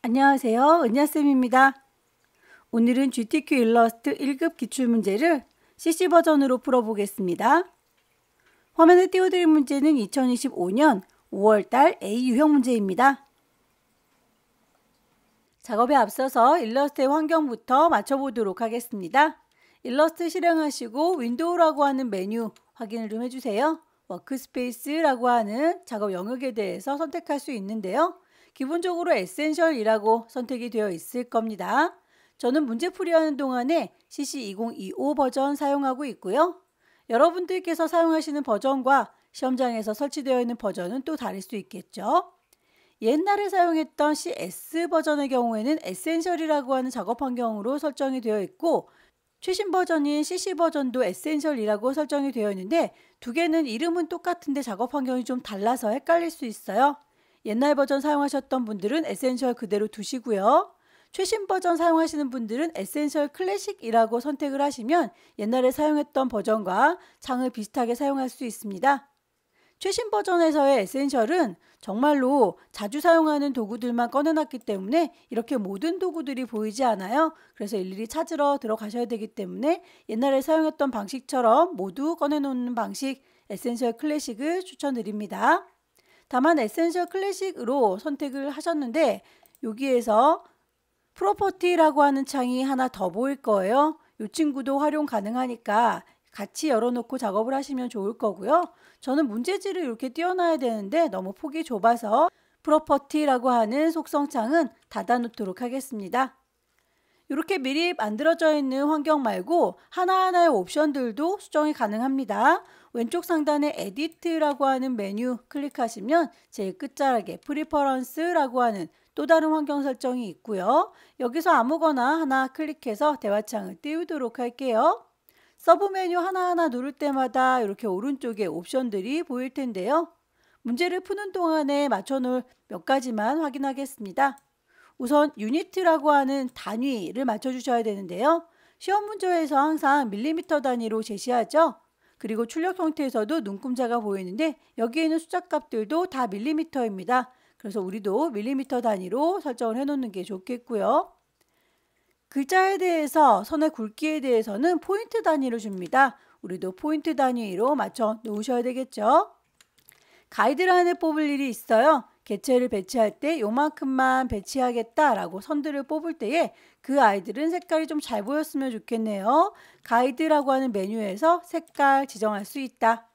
안녕하세요. 은야쌤입니다. 오늘은 GTQ 일러스트 1급 기출문제를 CC 버전으로 풀어보겠습니다. 화면에 띄워드릴 문제는 2025년 5월달 A 유형 문제입니다. 작업에 앞서서 일러스트의 환경부터 맞춰보도록 하겠습니다. 일러스트 실행하시고 윈도우라고 하는 메뉴 확인을 좀 해주세요. 워크스페이스라고 하는 작업 영역에 대해서 선택할 수 있는데요. 기본적으로 에센셜이라고 선택이 되어 있을 겁니다. 저는 문제 풀이하는 동안에 CC 2025 버전 사용하고 있고요. 여러분들께서 사용하시는 버전과 시험장에서 설치되어 있는 버전은 또 다를 수 있겠죠. 옛날에 사용했던 CS 버전의 경우에는 에센셜이라고 하는 작업 환경으로 설정이 되어 있고, 최신 버전인 CC 버전도 에센셜이라고 설정이 되어 있는데 두 개는 이름은 똑같은데 작업 환경이 좀 달라서 헷갈릴 수 있어요. 옛날 버전 사용하셨던 분들은 에센셜 그대로 두시고요. 최신 버전 사용하시는 분들은 에센셜 클래식이라고 선택을 하시면 옛날에 사용했던 버전과 창을 비슷하게 사용할 수 있습니다. 최신 버전에서의 에센셜은 정말로 자주 사용하는 도구들만 꺼내놨기 때문에 이렇게 모든 도구들이 보이지 않아요. 그래서 일일이 찾으러 들어가셔야 되기 때문에 옛날에 사용했던 방식처럼 모두 꺼내놓는 방식 에센셜 클래식을 추천드립니다. 다만 에센셜 클래식으로 선택을 하셨는데 여기에서 프로퍼티라고 하는 창이 하나 더 보일 거예요. 이 친구도 활용 가능하니까 같이 열어놓고 작업을 하시면 좋을 거고요. 저는 문제지를 이렇게 띄워놔야 되는데 너무 폭이 좁아서 프로퍼티라고 하는 속성창은 닫아놓도록 하겠습니다. 이렇게 미리 만들어져 있는 환경 말고 하나하나의 옵션들도 수정이 가능합니다. 왼쪽 상단에 에디트라고 하는 메뉴 클릭하시면 제일 끝자락에 프리퍼런스라고 하는 또 다른 환경 설정이 있고요. 여기서 아무거나 하나 클릭해서 대화창을 띄우도록 할게요. 서브 메뉴 하나하나 누를 때마다 이렇게 오른쪽에 옵션들이 보일 텐데요. 문제를 푸는 동안에 맞춰놓을 몇 가지만 확인하겠습니다. 우선 유니트라고 하는 단위를 맞춰주셔야 되는데요. 시험 문제에서 항상 밀리미터 단위로 제시하죠. 그리고 출력 형태에서도 눈금자가 보이는데 여기에 있는 숫자 값들도 다 밀리미터입니다. 그래서 우리도 밀리미터 단위로 설정을 해놓는 게 좋겠고요. 글자에 대해서 선의 굵기에 대해서는 포인트 단위로 줍니다. 우리도 포인트 단위로 맞춰 놓으셔야 되겠죠. 가이드라인을 뽑을 일이 있어요. 개체를 배치할 때 요만큼만 배치하겠다라고 선들을 뽑을 때에 그 아이들은 색깔이 좀 잘 보였으면 좋겠네요. 가이드라고 하는 메뉴에서 색깔 지정할 수 있다.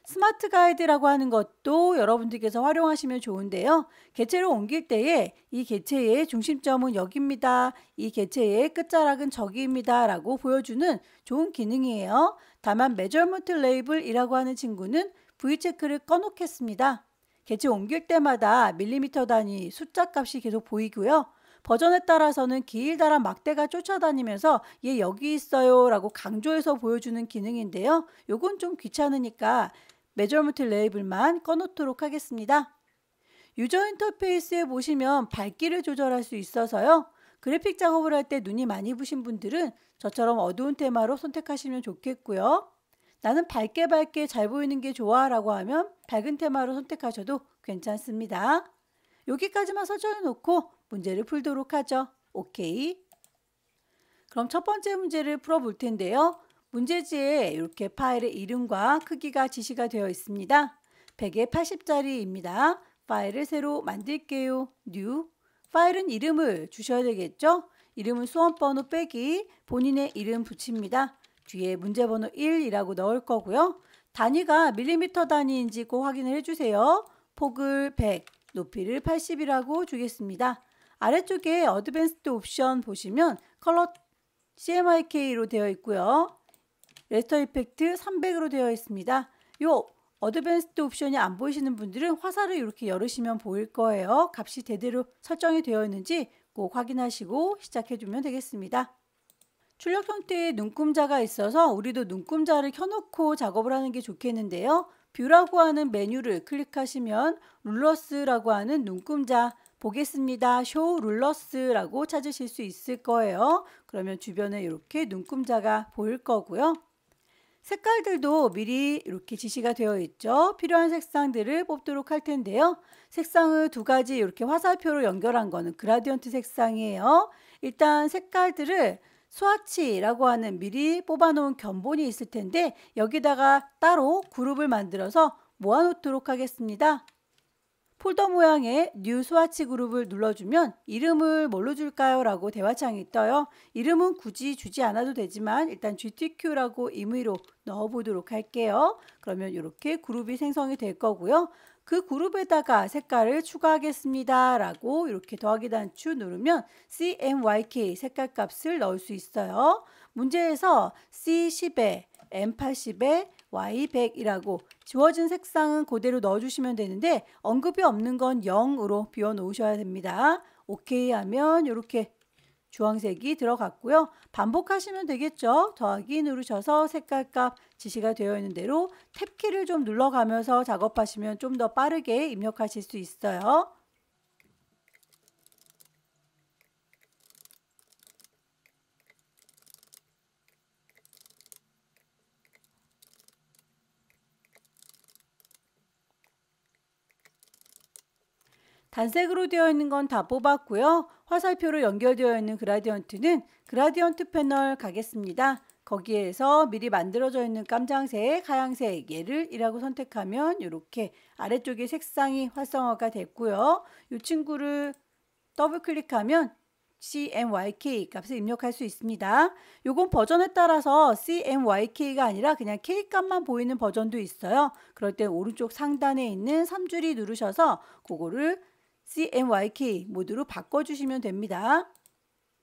스마트 가이드라고 하는 것도 여러분들께서 활용하시면 좋은데요. 개체를 옮길 때에 이 개체의 중심점은 여기입니다. 이 개체의 끝자락은 저기입니다. 라고 보여주는 좋은 기능이에요. 다만 measurement label이라고 하는 친구는 V체크를 꺼놓겠습니다. 개체 옮길 때마다 밀리미터 단위 숫자 값이 계속 보이고요. 버전에 따라서는 길다란 막대가 쫓아다니면서 얘 여기 있어요 라고 강조해서 보여주는 기능인데요. 요건 좀 귀찮으니까 measurement label만 꺼놓도록 하겠습니다. 유저 인터페이스에 보시면 밝기를 조절할 수 있어서요. 그래픽 작업을 할 때 눈이 많이 부신 분들은 저처럼 어두운 테마로 선택하시면 좋겠고요. 나는 밝게 잘 보이는 게 좋아 라고 하면 밝은 테마로 선택하셔도 괜찮습니다. 여기까지만 설정해 놓고 문제를 풀도록 하죠. 오케이. 그럼 첫 번째 문제를 풀어볼 텐데요. 문제지에 이렇게 파일의 이름과 크기가 지시가 되어 있습니다. 100에 80짜리입니다. 파일을 새로 만들게요. New. 파일은 이름을 주셔야 되겠죠? 이름은 수험번호 빼기 본인의 이름 붙입니다. 뒤에 문제번호 1이라고 넣을 거고요. 단위가 밀리미터 단위인지 꼭 확인을 해주세요. 폭을 100, 높이를 80이라고 주겠습니다. 아래쪽에 어드밴스드 옵션 보시면 컬러 CMYK로 되어 있고요. 레스터 이펙트 300으로 되어 있습니다. 요 어드밴스드 옵션이 안 보이시는 분들은 화살을 이렇게 열으시면 보일 거예요. 값이 제대로 설정이 되어 있는지 꼭 확인하시고 시작해주면 되겠습니다. 출력 형태에 눈금자가 있어서 우리도 눈금자를 켜놓고 작업을 하는 게 좋겠는데요. 뷰라고 하는 메뉴를 클릭하시면 룰러스라고 하는 눈금자 보겠습니다. 쇼 룰러스라고 찾으실 수 있을 거예요. 그러면 주변에 이렇게 눈금자가 보일 거고요. 색깔들도 미리 이렇게 지시가 되어 있죠. 필요한 색상들을 뽑도록 할 텐데요. 색상을 두 가지 이렇게 화살표로 연결한 거는 그라디언트 색상이에요. 일단 색깔들을 스와치라고 하는 미리 뽑아놓은 견본이 있을 텐데 여기다가 따로 그룹을 만들어서 모아놓도록 하겠습니다. 폴더 모양의 뉴 스와치 그룹을 눌러주면 이름을 뭘로 줄까요? 라고 대화창이 떠요. 이름은 굳이 주지 않아도 되지만 일단 GTQ라고 임의로 넣어보도록 할게요. 그러면 이렇게 그룹이 생성이 될 거고요. 그 그룹에다가 색깔을 추가하겠습니다. 라고 이렇게 더하기 단추 누르면 CMYK 색깔 값을 넣을 수 있어요. 문제에서 C10에 M80에 Y100이라고 지워진 색상은 그대로 넣어주시면 되는데 언급이 없는 건 0으로 비워 놓으셔야 됩니다. 오케이 하면 이렇게 주황색이 들어갔고요. 반복하시면 되겠죠. 더하기 누르셔서 색깔값 지시가 되어 있는 대로 탭키를 좀 눌러가면서 작업하시면 좀 더 빠르게 입력하실 수 있어요. 단색으로 되어 있는 건 다 뽑았고요. 화살표로 연결되어 있는 그라디언트는 그라디언트 패널 가겠습니다. 거기에서 미리 만들어져 있는 깜장색, 하얀색 얘를 1라고 선택하면 이렇게 아래쪽에 색상이 활성화가 됐고요. 이 친구를 더블 클릭하면 CMYK 값을 입력할 수 있습니다. 요건 버전에 따라서 CMYK가 아니라 그냥 K 값만 보이는 버전도 있어요. 그럴 때 오른쪽 상단에 있는 3줄이 누르셔서 그거를 CMYK 모드로 바꿔주시면 됩니다.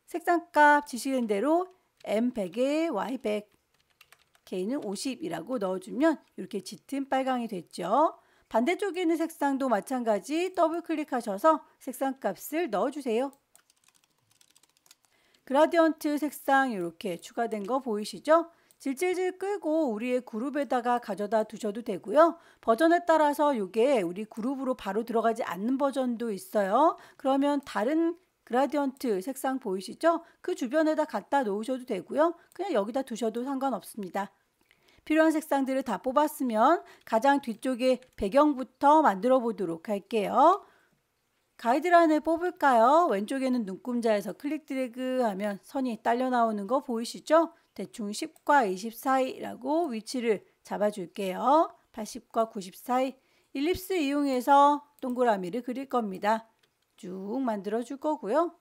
색상값 지시된 대로 M100에 Y100, K는 50이라고 넣어주면 이렇게 짙은 빨강이 됐죠. 반대쪽에 있는 색상도 마찬가지 더블 클릭하셔서 색상값을 넣어주세요. 그라디언트 색상 이렇게 추가된 거 보이시죠? 질질질 끌고 우리의 그룹에다가 가져다 두셔도 되고요. 버전에 따라서 이게 우리 그룹으로 바로 들어가지 않는 버전도 있어요. 그러면 다른 그라디언트 색상 보이시죠? 그 주변에다 갖다 놓으셔도 되고요. 그냥 여기다 두셔도 상관없습니다. 필요한 색상들을 다 뽑았으면 가장 뒤쪽에 배경부터 만들어 보도록 할게요. 가이드라인을 뽑을까요? 왼쪽에는 눈금자에서 클릭 드래그 하면 선이 딸려 나오는 거 보이시죠? 대충 10과 20 사이라고 위치를 잡아줄게요. 80과 90 사이. 일립스 이용해서 동그라미를 그릴 겁니다. 쭉 만들어 줄 거고요.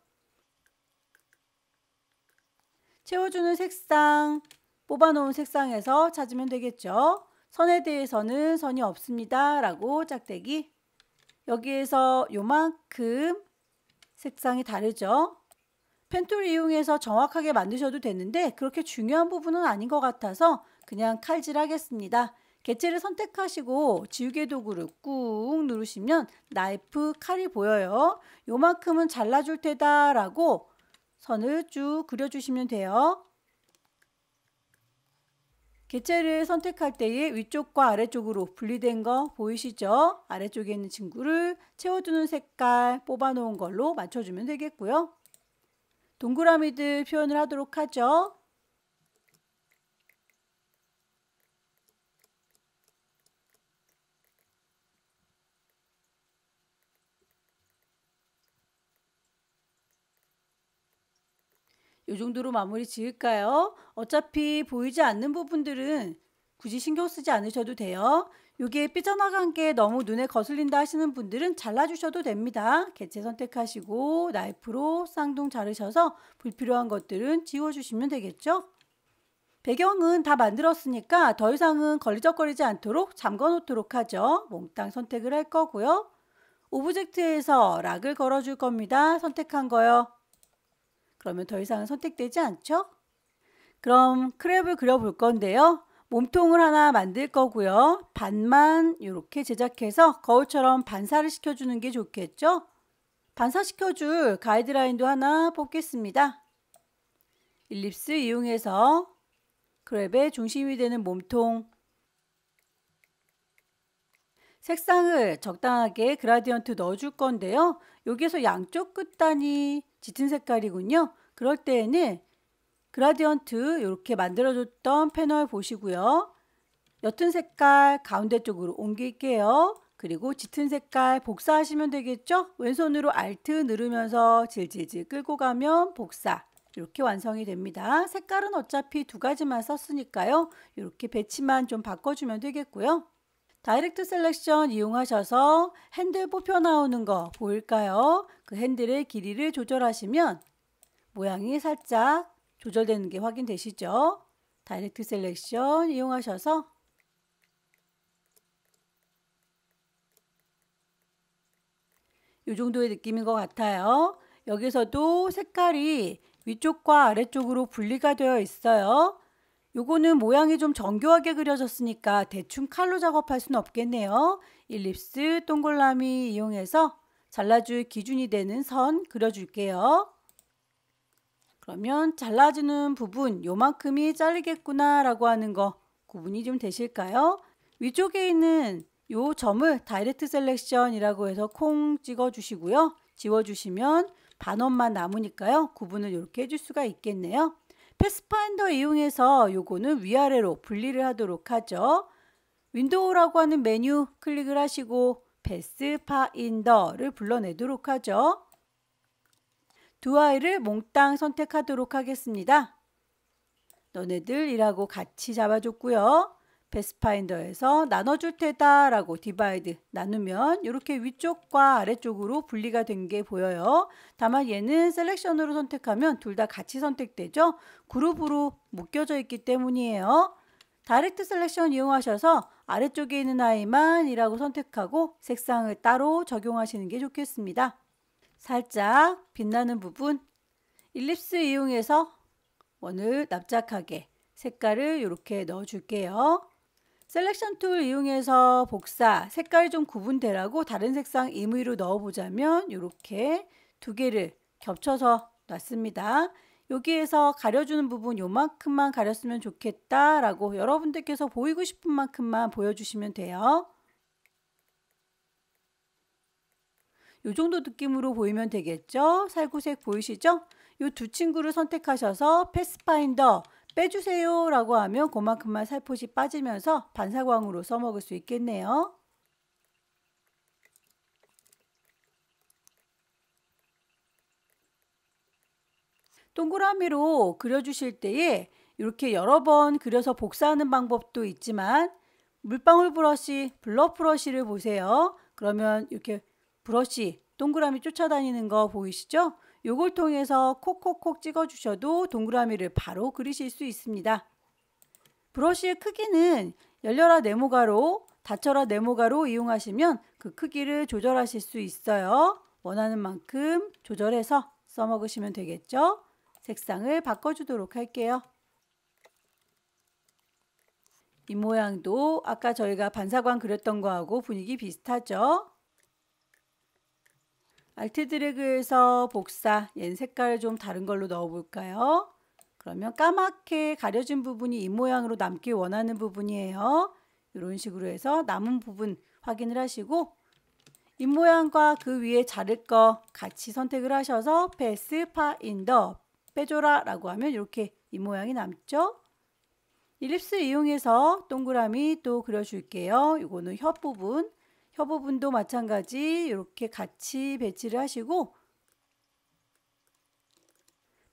채워주는 색상, 뽑아놓은 색상에서 찾으면 되겠죠. 선에 대해서는 선이 없습니다. 라고 짝대기. 여기에서 요만큼 색상이 다르죠. 펜툴 이용해서 정확하게 만드셔도 되는데 그렇게 중요한 부분은 아닌 것 같아서 그냥 칼질 하겠습니다. 개체를 선택하시고 지우개 도구를 꾹 누르시면 나이프 칼이 보여요. 요만큼은 잘라줄 테다 라고 선을 쭉 그려주시면 돼요. 개체를 선택할 때에 위쪽과 아래쪽으로 분리된 거 보이시죠? 아래쪽에 있는 친구를 채워주는 색깔 뽑아놓은 걸로 맞춰주면 되겠고요. 동그라미들 표현을 하도록 하죠. 이 정도로 마무리 지을까요? 어차피 보이지 않는 부분들은 굳이 신경 쓰지 않으셔도 돼요. 이게 삐져나간 게 너무 눈에 거슬린다 하시는 분들은 잘라주셔도 됩니다. 개체 선택하시고 나이프로 쌍둥 자르셔서 불필요한 것들은 지워주시면 되겠죠? 배경은 다 만들었으니까 더 이상은 걸리적거리지 않도록 잠궈 놓도록 하죠. 몽땅 선택을 할 거고요. 오브젝트에서 락을 걸어줄 겁니다. 선택한 거요. 그러면 더 이상은 선택되지 않죠? 그럼 크랩을 그려볼 건데요. 몸통을 하나 만들 거고요. 반만 이렇게 제작해서 거울처럼 반사를 시켜주는 게 좋겠죠? 반사시켜줄 가이드라인도 하나 뽑겠습니다. 일립스 이용해서 크랩의 중심이 되는 몸통 색상을 적당하게 그라디언트 넣어줄 건데요. 여기에서 양쪽 끝단이 짙은 색깔이군요. 그럴 때에는 그라디언트 이렇게 만들어줬던 패널 보시고요. 옅은 색깔 가운데 쪽으로 옮길게요. 그리고 짙은 색깔 복사하시면 되겠죠? 왼손으로 Alt 누르면서 질질질 끌고 가면 복사. 이렇게 완성이 됩니다. 색깔은 어차피 두 가지만 썼으니까요. 이렇게 배치만 좀 바꿔주면 되겠고요. 다이렉트 셀렉션 이용하셔서 핸들 뽑혀 나오는 거 보일까요? 그 핸들의 길이를 조절하시면 모양이 살짝 조절되는 게 확인되시죠? 다이렉트 셀렉션 이용하셔서 이 정도의 느낌인 것 같아요. 여기서도 색깔이 위쪽과 아래쪽으로 분리가 되어 있어요. 요거는 모양이 좀 정교하게 그려졌으니까 대충 칼로 작업할 수는 없겠네요. 일립스 동그라미 이용해서 잘라줄 기준이 되는 선 그려줄게요. 그러면 잘라주는 부분 요만큼이 잘리겠구나 라고 하는 거 구분이 좀 되실까요? 위쪽에 있는 요 점을 다이렉트 셀렉션이라고 해서 콩 찍어 주시고요. 지워 주시면 반원만 남으니까요. 구분을 이렇게 해줄 수가 있겠네요. 패스파인더 이용해서 요거는 위아래로 분리를 하도록 하죠. 윈도우라고 하는 메뉴 클릭을 하시고 패스파인더를 불러내도록 하죠. 두 아이를 몽땅 선택하도록 하겠습니다. 너네들이라고 같이 잡아줬고요. 패스파인더에서 나눠줄 테다 라고 디바이드 나누면 이렇게 위쪽과 아래쪽으로 분리가 된 게 보여요. 다만 얘는 셀렉션으로 선택하면 둘 다 같이 선택되죠. 그룹으로 묶여져 있기 때문이에요. 다이렉트 셀렉션 이용하셔서 아래쪽에 있는 아이만 이라고 선택하고 색상을 따로 적용하시는 게 좋겠습니다. 살짝 빛나는 부분 일립스 이용해서 원을 납작하게 색깔을 이렇게 넣어 줄게요. 셀렉션 툴 이용해서 복사, 색깔이 좀 구분되라고 다른 색상 임의로 넣어보자면 이렇게 두 개를 겹쳐서 놨습니다. 여기에서 가려주는 부분 요만큼만 가렸으면 좋겠다 라고 여러분들께서 보이고 싶은 만큼만 보여주시면 돼요. 이 정도 느낌으로 보이면 되겠죠? 살구색 보이시죠? 이 두 친구를 선택하셔서 패스파인더 빼주세요 라고 하면 그만큼만 살포시 빠지면서 반사광으로 써먹을 수 있겠네요. 동그라미로 그려주실 때에 이렇게 여러 번 그려서 복사하는 방법도 있지만 물방울 브러쉬, 블러 브러쉬를 보세요. 그러면 이렇게 브러쉬, 동그라미 쫓아다니는 거 보이시죠? 요걸 통해서 콕콕콕 찍어주셔도 동그라미를 바로 그리실 수 있습니다. 브러쉬의 크기는 열려라 네모가로, 닫혀라 네모가로 이용하시면 그 크기를 조절하실 수 있어요. 원하는 만큼 조절해서 써먹으시면 되겠죠? 색상을 바꿔주도록 할게요. 이 모양도 아까 저희가 반사광 그렸던 거하고 분위기 비슷하죠? 알트 드래그해서 복사, 얘는 색깔을 좀 다른 걸로 넣어볼까요? 그러면 까맣게 가려진 부분이 이 모양으로 남길 원하는 부분이에요. 이런 식으로 해서 남은 부분 확인을 하시고 이 모양과 그 위에 자를 거 같이 선택을 하셔서 패스파인더 빼줘라 라고 하면 이렇게 이 모양이 남죠. 일립스 이용해서 동그라미 또 그려줄게요. 이거는 혀 부분도 마찬가지 이렇게 같이 배치를 하시고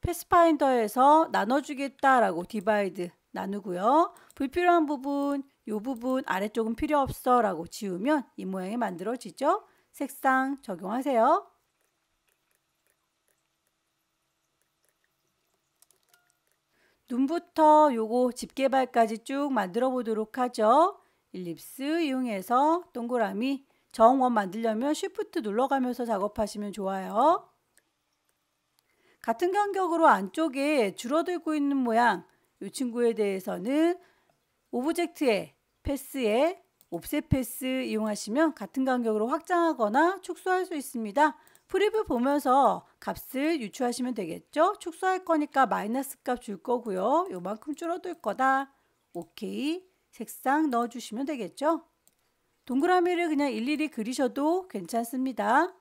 패스파인더에서 나눠주겠다라고 디바이드 나누고요. 불필요한 부분, 이 부분 아래쪽은 필요 없어 라고 지우면 이 모양이 만들어지죠. 색상 적용하세요. 눈부터 요거 집게발까지 쭉 만들어 보도록 하죠. 일립스 이용해서 동그라미 정원 만들려면 쉬프트 눌러가면서 작업하시면 좋아요. 같은 간격으로 안쪽에 줄어들고 있는 모양 이 친구에 대해서는 오브젝트에 패스에 옵셋 패스 이용하시면 같은 간격으로 확장하거나 축소할 수 있습니다. 프리뷰 보면서 값을 유추하시면 되겠죠. 축소할 거니까 마이너스 값 줄 거고요. 요만큼 줄어들 거다. 오케이. 색상 넣어주시면 되겠죠. 동그라미를 그냥 일일이 그리셔도 괜찮습니다.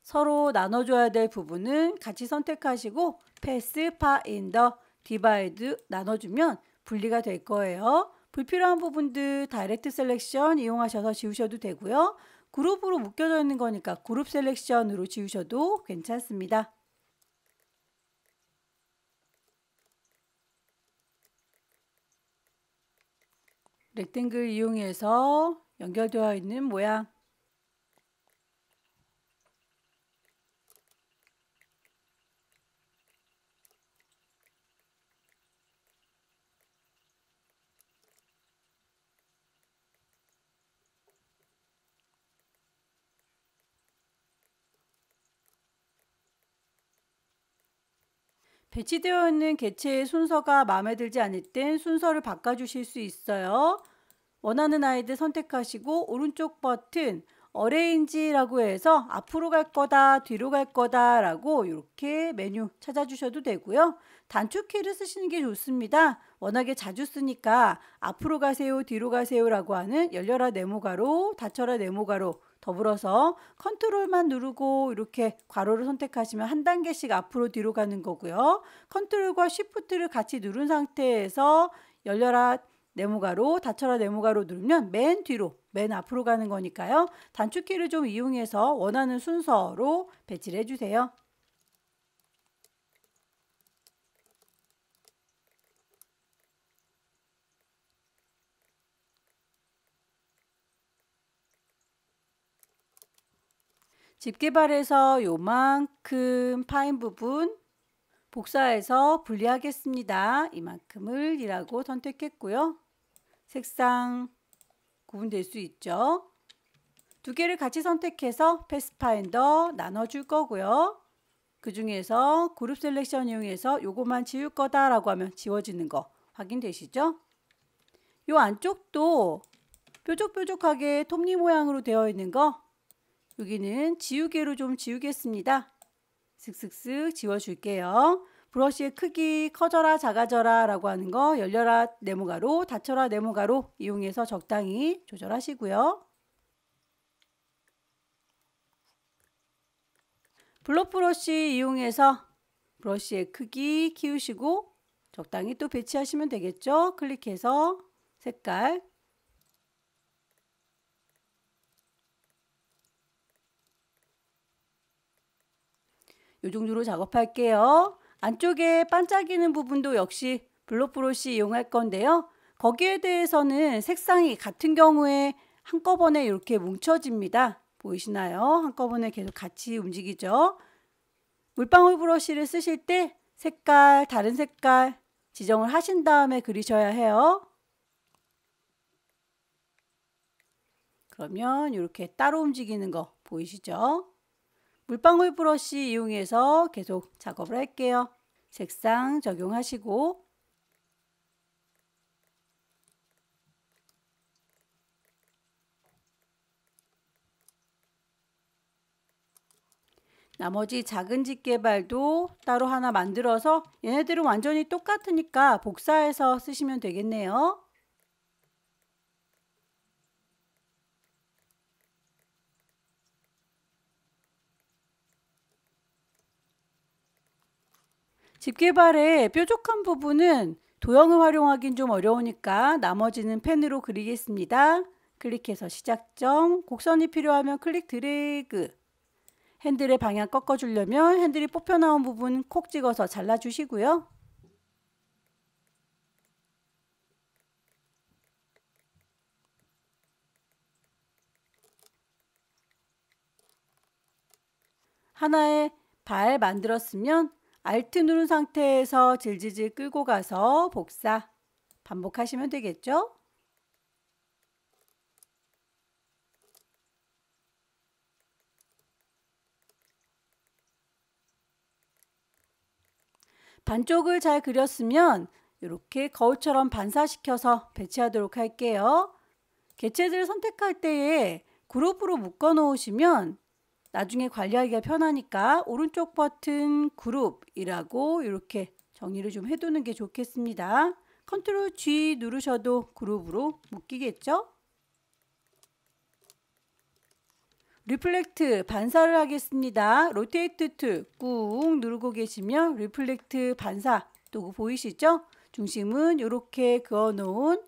서로 나눠줘야 될 부분은 같이 선택하시고 패스, 파인더, 디바이드 나눠주면 분리가 될 거예요. 불필요한 부분들 다이렉트 셀렉션 이용하셔서 지우셔도 되고요. 그룹으로 묶여져 있는 거니까 그룹 셀렉션으로 지우셔도 괜찮습니다. 렉탱글 이용해서 연결되어 있는 모양 배치되어 있는 개체의 순서가 마음에 들지 않을 땐 순서를 바꿔주실 수 있어요. 원하는 아이들 선택하시고 오른쪽 버튼 어레인지라고 해서 앞으로 갈 거다, 뒤로 갈 거다 라고 이렇게 메뉴 찾아주셔도 되고요. 단축키를 쓰시는 게 좋습니다. 워낙에 자주 쓰니까 앞으로 가세요, 뒤로 가세요 라고 하는 열려라 네모가로, 닫혀라 네모가로 더불어서 컨트롤만 누르고 이렇게 괄호를 선택하시면 한 단계씩 앞으로 뒤로 가는 거고요. 컨트롤과 쉬프트를 같이 누른 상태에서 열려라 네모가로, 닫혀라 네모가로 누르면 맨 뒤로, 맨 앞으로 가는 거니까요. 단축키를 좀 이용해서 원하는 순서로 배치를 해주세요. 집 개발해서 요만큼 파인 부분 복사해서 분리하겠습니다. 이만큼을 1라고 선택했고요. 색상 구분될 수 있죠. 두 개를 같이 선택해서 패스파인더 나눠줄 거고요. 그 중에서 그룹 셀렉션 이용해서 요것만 지울 거다라고 하면 지워지는 거 확인되시죠? 요 안쪽도 뾰족뾰족하게 톱니 모양으로 되어 있는 거 여기는 지우개로 좀 지우겠습니다. 슥슥슥 지워줄게요. 브러쉬의 크기 커져라 작아져라 라고 하는 거 열려라 네모가로 닫혀라 네모가로 이용해서 적당히 조절하시고요. 블럭 브러쉬 이용해서 브러쉬의 크기 키우시고 적당히 또 배치하시면 되겠죠. 클릭해서 색깔 이 정도로 작업할게요. 안쪽에 반짝이는 부분도 역시 블럭 브러쉬 이용할 건데요. 거기에 대해서는 색상이 같은 경우에 한꺼번에 이렇게 뭉쳐집니다. 보이시나요? 한꺼번에 계속 같이 움직이죠. 물방울 브러쉬를 쓰실 때 색깔, 다른 색깔 지정을 하신 다음에 그리셔야 해요. 그러면 이렇게 따로 움직이는 거 보이시죠? 물방울 브러쉬 이용해서 계속 작업을 할게요. 색상 적용하시고 나머지 작은 집 개발도 따로 하나 만들어서 얘네들은 완전히 똑같으니까 복사해서 쓰시면 되겠네요. 집 개발의 뾰족한 부분은 도형을 활용하긴 좀 어려우니까 나머지는 펜으로 그리겠습니다. 클릭해서 시작점, 곡선이 필요하면 클릭 드래그, 핸들의 방향 꺾어주려면 핸들이 뽑혀 나온 부분 콕 찍어서 잘라주시고요. 하나의 발 만들었으면 Alt 누른 상태에서 질질질 끌고 가서 복사 반복하시면 되겠죠? 반쪽을 잘 그렸으면 이렇게 거울처럼 반사시켜서 배치하도록 할게요. 개체들을 선택할 때에 그룹으로 묶어 놓으시면 나중에 관리하기가 편하니까 오른쪽 버튼 그룹이라고 이렇게 정리를 좀 해두는 게 좋겠습니다. 컨트롤 G 누르셔도 그룹으로 묶이겠죠? 리플렉트 반사를 하겠습니다. 로테이트 툴 꾹 누르고 계시면 리플렉트 반사 도구 보이시죠? 중심은 이렇게 그어놓은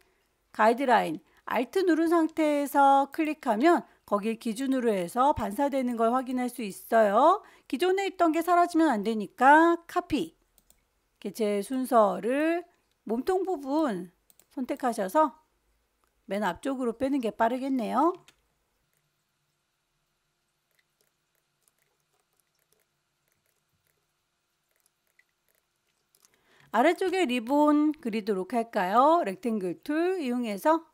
가이드라인 Alt 누른 상태에서 클릭하면 거길 기준으로 해서 반사되는 걸 확인할 수 있어요. 기존에 있던 게 사라지면 안 되니까 카피. 개체 순서를 몸통 부분 선택하셔서 맨 앞쪽으로 빼는 게 빠르겠네요. 아래쪽에 리본 그리도록 할까요? 렉탱글 툴 이용해서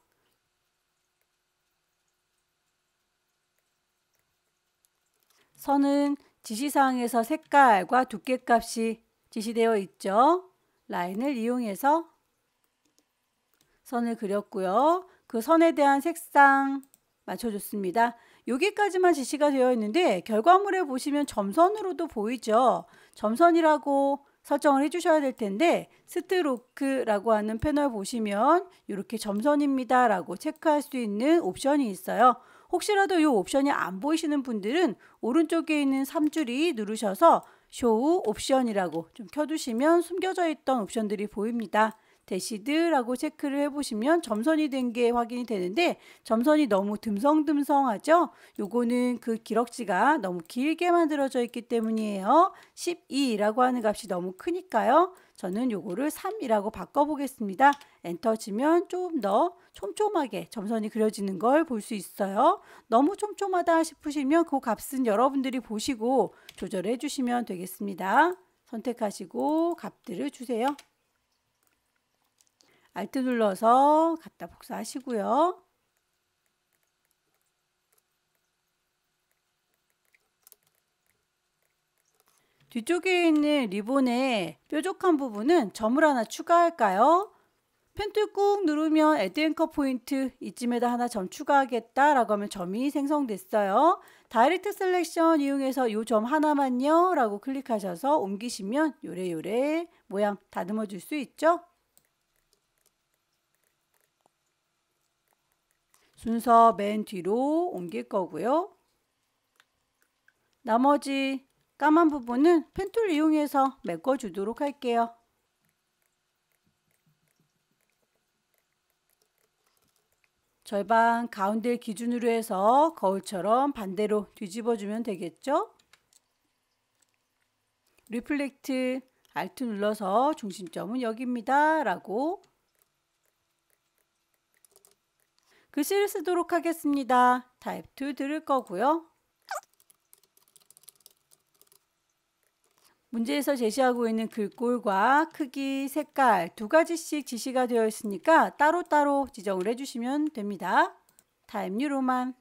선은 지시사항에서 색깔과 두께 값이 지시되어 있죠. 라인을 이용해서 선을 그렸고요. 그 선에 대한 색상 맞춰줬습니다. 여기까지만 지시가 되어 있는데 결과물에 보시면 점선으로도 보이죠. 점선이라고 설정을 해주셔야 될 텐데 스트로크라고 하는 패널 보시면 이렇게 점선입니다 라고 체크할 수 있는 옵션이 있어요. 혹시라도 이 옵션이 안 보이시는 분들은 오른쪽에 있는 3줄이 누르셔서 쇼우 옵션이라고 좀 켜두시면 숨겨져 있던 옵션들이 보입니다. 대시드라고 체크를 해보시면 점선이 된 게 확인이 되는데 점선이 너무 듬성듬성하죠? 요거는 그 기럭지가 너무 길게 만들어져 있기 때문이에요. 12라고 하는 값이 너무 크니까요. 저는 요거를 3이라고 바꿔보겠습니다. 엔터 치면 좀 더 촘촘하게 점선이 그려지는 걸 볼 수 있어요. 너무 촘촘하다 싶으시면 그 값은 여러분들이 보시고 조절해 주시면 되겠습니다. 선택하시고 값들을 주세요. Alt 눌러서 갖다 복사하시고요. 뒤쪽에 있는 리본의 뾰족한 부분은 점을 하나 추가할까요? 펜 툴 꾹 누르면 Add Anchor 포인트 이쯤에다 하나 점 추가하겠다라고 하면 점이 생성됐어요. 다이렉트 셀렉션 이용해서 이 점 하나만요 라고 클릭하셔서 옮기시면 요래요래 모양 다듬어 줄 수 있죠. 순서 맨 뒤로 옮길 거고요. 나머지 까만 부분은 펜툴 이용해서 메꿔주도록 할게요. 절반 가운데 기준으로 해서 거울처럼 반대로 뒤집어주면 되겠죠? 리플렉트 Alt 눌러서 중심점은 여기입니다 라고 글씨를 쓰도록 하겠습니다. 타입 2 들을 거고요. 문제에서 제시하고 있는 글꼴과 크기, 색깔 두 가지씩 지시가 되어 있으니까 따로따로 지정을 해주시면 됩니다. 타입 New로만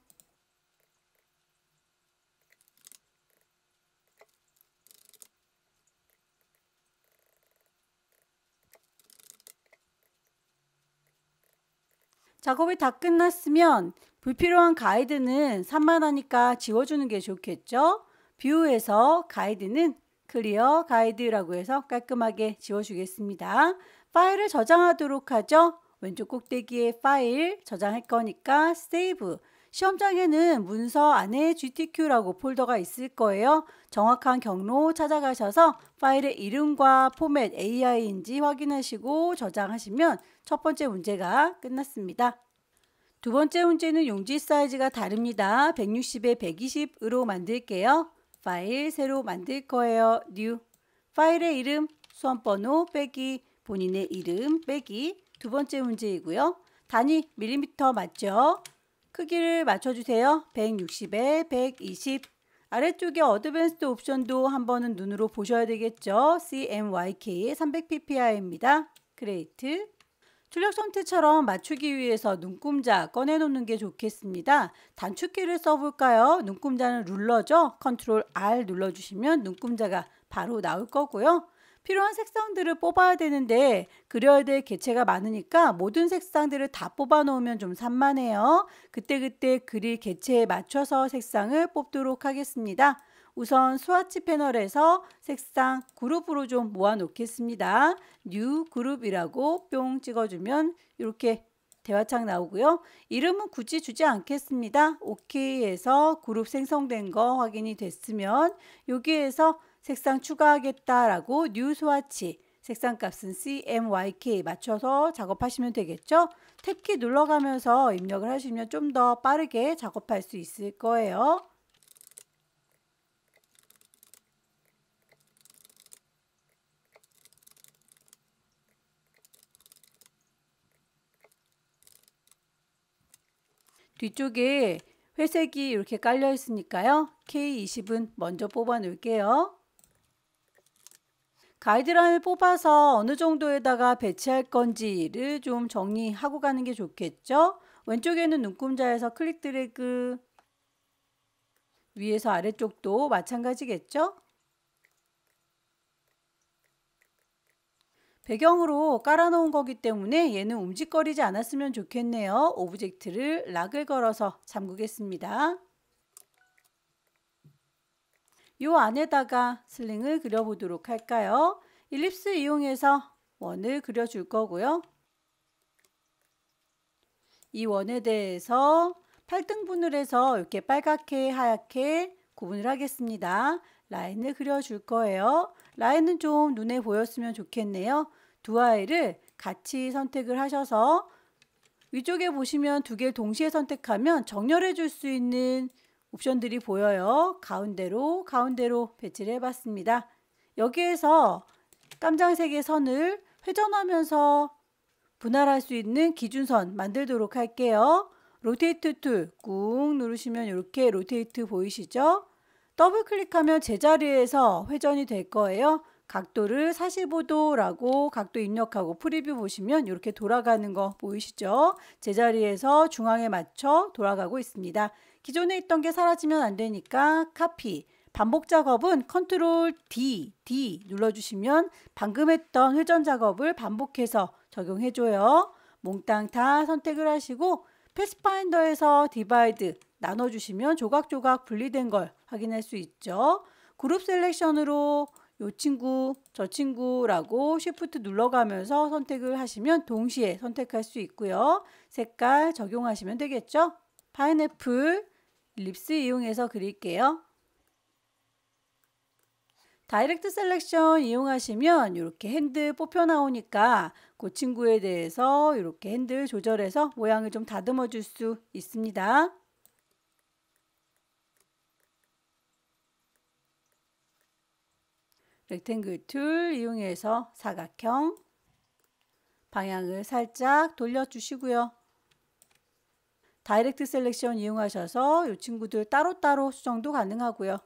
작업이 다 끝났으면 불필요한 가이드는 산만하니까 지워주는 게 좋겠죠? 뷰에서 가이드는 클리어 가이드라고 해서 깔끔하게 지워주겠습니다. 파일을 저장하도록 하죠. 왼쪽 꼭대기에 파일 저장할 거니까 세이브. 시험장에는 문서 안에 GTQ라고 폴더가 있을 거예요. 정확한 경로 찾아가셔서 파일의 이름과 포맷 AI인지 확인하시고 저장하시면 첫 번째 문제가 끝났습니다. 두 번째 문제는 용지 사이즈가 다릅니다. 160에 120으로 만들게요. 파일 새로 만들 거예요. New. 파일의 이름, 수험번호 빼기, 본인의 이름 빼기. 두 번째 문제이고요. 단위 밀리미터 맞죠? 크기를 맞춰주세요. 160에 120. 아래쪽에 어드밴스드 옵션도 한 번은 눈으로 보셔야 되겠죠. CMYK 300ppi입니다. 그레이트. 출력 선택처럼 맞추기 위해서 눈금자 꺼내놓는 게 좋겠습니다. 단축키를 써볼까요? 눈금자는 룰러죠. 컨트롤 R 눌러주시면 눈금자가 바로 나올 거고요. 필요한 색상들을 뽑아야 되는데 그려야 될 개체가 많으니까 모든 색상들을 다 뽑아 놓으면 좀 산만해요. 그때그때 그릴 개체에 맞춰서 색상을 뽑도록 하겠습니다. 우선 스와치 패널에서 색상 그룹으로 좀 모아 놓겠습니다. 뉴 그룹이라고 뿅 찍어주면 이렇게 대화창 나오고요. 이름은 굳이 주지 않겠습니다. OK에서 그룹 생성된 거 확인이 됐으면 여기에서 색상 추가하겠다라고 뉴 스와치 색상 값은 CMYK 맞춰서 작업하시면 되겠죠. 탭키 눌러가면서 입력을 하시면 좀 더 빠르게 작업할 수 있을 거예요. 뒤쪽에 회색이 이렇게 깔려 있으니까요. K20은 먼저 뽑아 놓을게요. 가이드라인을 뽑아서 어느 정도에다가 배치할 건지를 좀 정리하고 가는 게 좋겠죠. 왼쪽에는 눈금자에서 클릭 드래그, 위에서 아래쪽도 마찬가지겠죠. 배경으로 깔아놓은 거기 때문에 얘는 움직거리지 않았으면 좋겠네요. 오브젝트를 락을 걸어서 잠그겠습니다. 이 안에다가 슬링을 그려보도록 할까요? 일립스 이용해서 원을 그려줄 거고요. 이 원에 대해서 8등분을 해서 이렇게 빨갛게 하얗게 구분을 하겠습니다. 라인을 그려줄 거예요. 라인은 좀 눈에 보였으면 좋겠네요. 두 아이를 같이 선택을 하셔서 위쪽에 보시면 두 개를 동시에 선택하면 정렬해 줄 수 있는 옵션들이 보여요. 가운데로 배치를 해봤습니다. 여기에서 깜장색의 선을 회전하면서 분할할 수 있는 기준선 만들도록 할게요. 로테이트 툴 꾹 누르시면 이렇게 로테이트 보이시죠? 더블 클릭하면 제자리에서 회전이 될 거예요. 각도를 45도라고 각도 입력하고 프리뷰 보시면 이렇게 돌아가는 거 보이시죠? 제자리에서 중앙에 맞춰 돌아가고 있습니다. 기존에 있던 게 사라지면 안 되니까 카피. 반복 작업은 컨트롤 D 눌러주시면 방금 했던 회전 작업을 반복해서 적용해줘요. 몽땅 다 선택을 하시고 패스파인더에서 디바이드 나눠주시면 조각조각 분리된 걸 확인할 수 있죠. 그룹 셀렉션으로 요 친구, 저 친구라고 쉬프트 눌러가면서 선택을 하시면 동시에 선택할 수 있고요. 색깔 적용하시면 되겠죠. 파인애플 립스 이용해서 그릴게요. 다이렉트 셀렉션 이용하시면 이렇게 핸들 뽑혀 나오니까 그 친구에 대해서 이렇게 핸들 조절해서 모양을 좀 다듬어 줄 수 있습니다. 렉탱글 툴 이용해서 사각형 방향을 살짝 돌려주시고요. 다이렉트 셀렉션 이용하셔서 이 친구들 따로따로 수정도 가능하고요.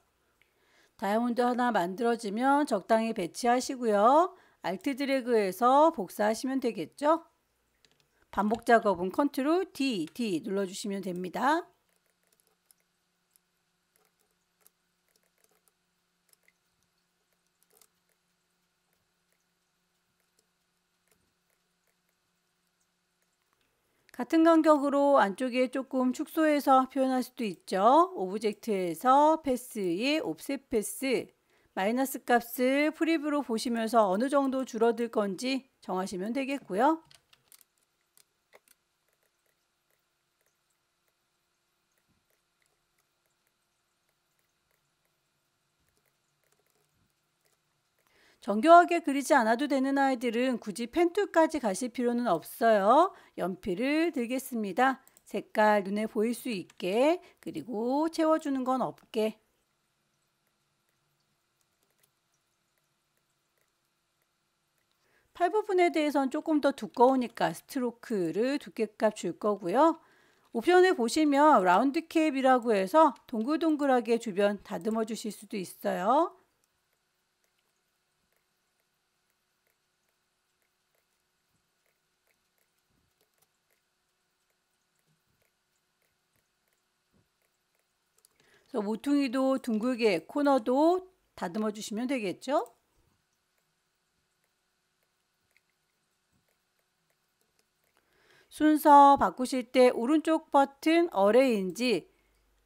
다이아몬드 하나 만들어지면 적당히 배치하시고요. 알트 드래그해서 복사하시면 되겠죠. 반복 작업은 컨트롤 D 눌러주시면 됩니다. 같은 간격으로 안쪽에 조금 축소해서 표현할 수도 있죠. 오브젝트에서 패스의 옵셋 패스, 마이너스 값을 프리뷰로 보시면서 어느 정도 줄어들 건지 정하시면 되겠고요. 정교하게 그리지 않아도 되는 아이들은 굳이 펜툴까지 가실 필요는 없어요. 연필을 들겠습니다. 색깔 눈에 보일 수 있게, 그리고 채워주는 건 없게. 팔 부분에 대해서는 조금 더 두꺼우니까 스트로크를 두께값 줄 거고요. 옵션을 보시면 라운드 캡이라고 해서 동글동글하게 주변 다듬어 주실 수도 있어요. 그래서 모퉁이도 둥글게 코너도 다듬어 주시면 되겠죠. 순서 바꾸실 때 오른쪽 버튼 어레인지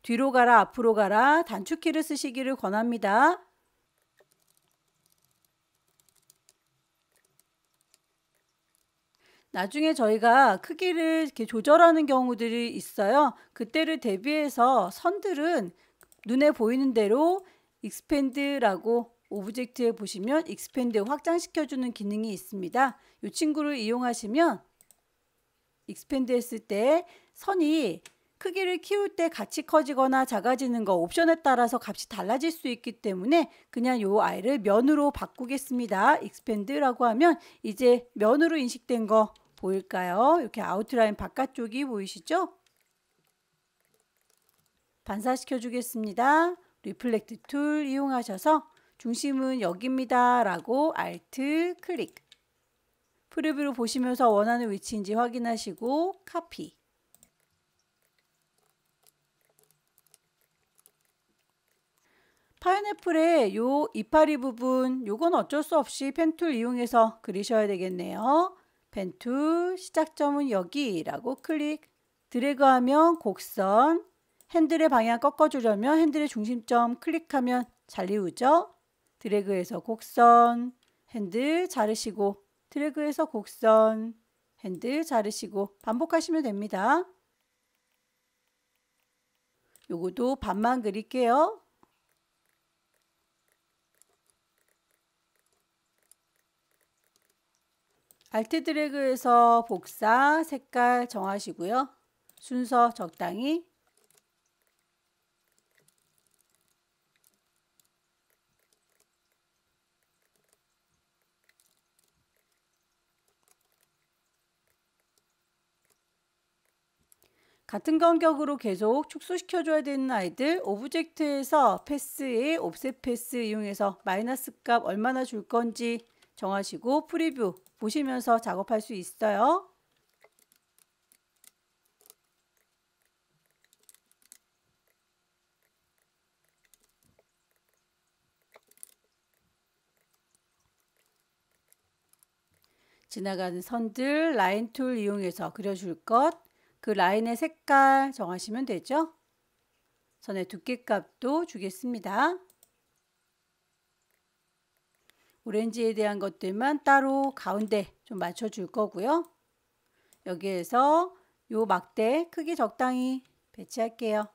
뒤로 가라 앞으로 가라 단축키를 쓰시기를 권합니다. 나중에 저희가 크기를 이렇게 조절하는 경우들이 있어요. 그때를 대비해서 선들은 눈에 보이는 대로 expand라고 오브젝트에 보시면 expand 확장시켜주는 기능이 있습니다. 이 친구를 이용하시면 expand 했을 때 선이 크기를 키울 때 같이 커지거나 작아지는 거 옵션에 따라서 값이 달라질 수 있기 때문에 그냥 요 아이를 면으로 바꾸겠습니다. expand라고 하면 이제 면으로 인식된 거 보일까요? 이렇게 아웃라인 바깥쪽이 보이시죠? 반사시켜 주겠습니다. 리플렉트 툴 이용하셔서 중심은 여기입니다 라고 Alt 클릭. 프리뷰로 보시면서 원하는 위치인지 확인하시고 카피. 파인애플의 요 이파리 부분, 요건 어쩔 수 없이 펜툴 이용해서 그리셔야 되겠네요. 펜툴, 시작점은 여기라고 클릭. 드래그하면 곡선, 핸들의 방향 꺾어주려면 핸들의 중심점 클릭하면 잘 이루죠. 드래그해서 곡선, 핸들 자르시고 드래그해서 곡선, 핸들 자르시고 반복하시면 됩니다. 요거도 반만 그릴게요. 알트 드래그해서 복사, 색깔 정하시고요. 순서 적당히. 같은 간격으로 계속 축소시켜줘야 되는 아이들 오브젝트에서 패스에 옵셋 패스 이용해서 마이너스 값 얼마나 줄 건지 정하시고 프리뷰 보시면서 작업할 수 있어요. 지나가는 선들 라인 툴 이용해서 그려줄 것, 그 라인의 색깔 정하시면 되죠. 선의 두께 값도 주겠습니다. 오렌지에 대한 것들만 따로 가운데 좀 맞춰줄 거고요. 여기에서 요 막대 크기 적당히 배치할게요.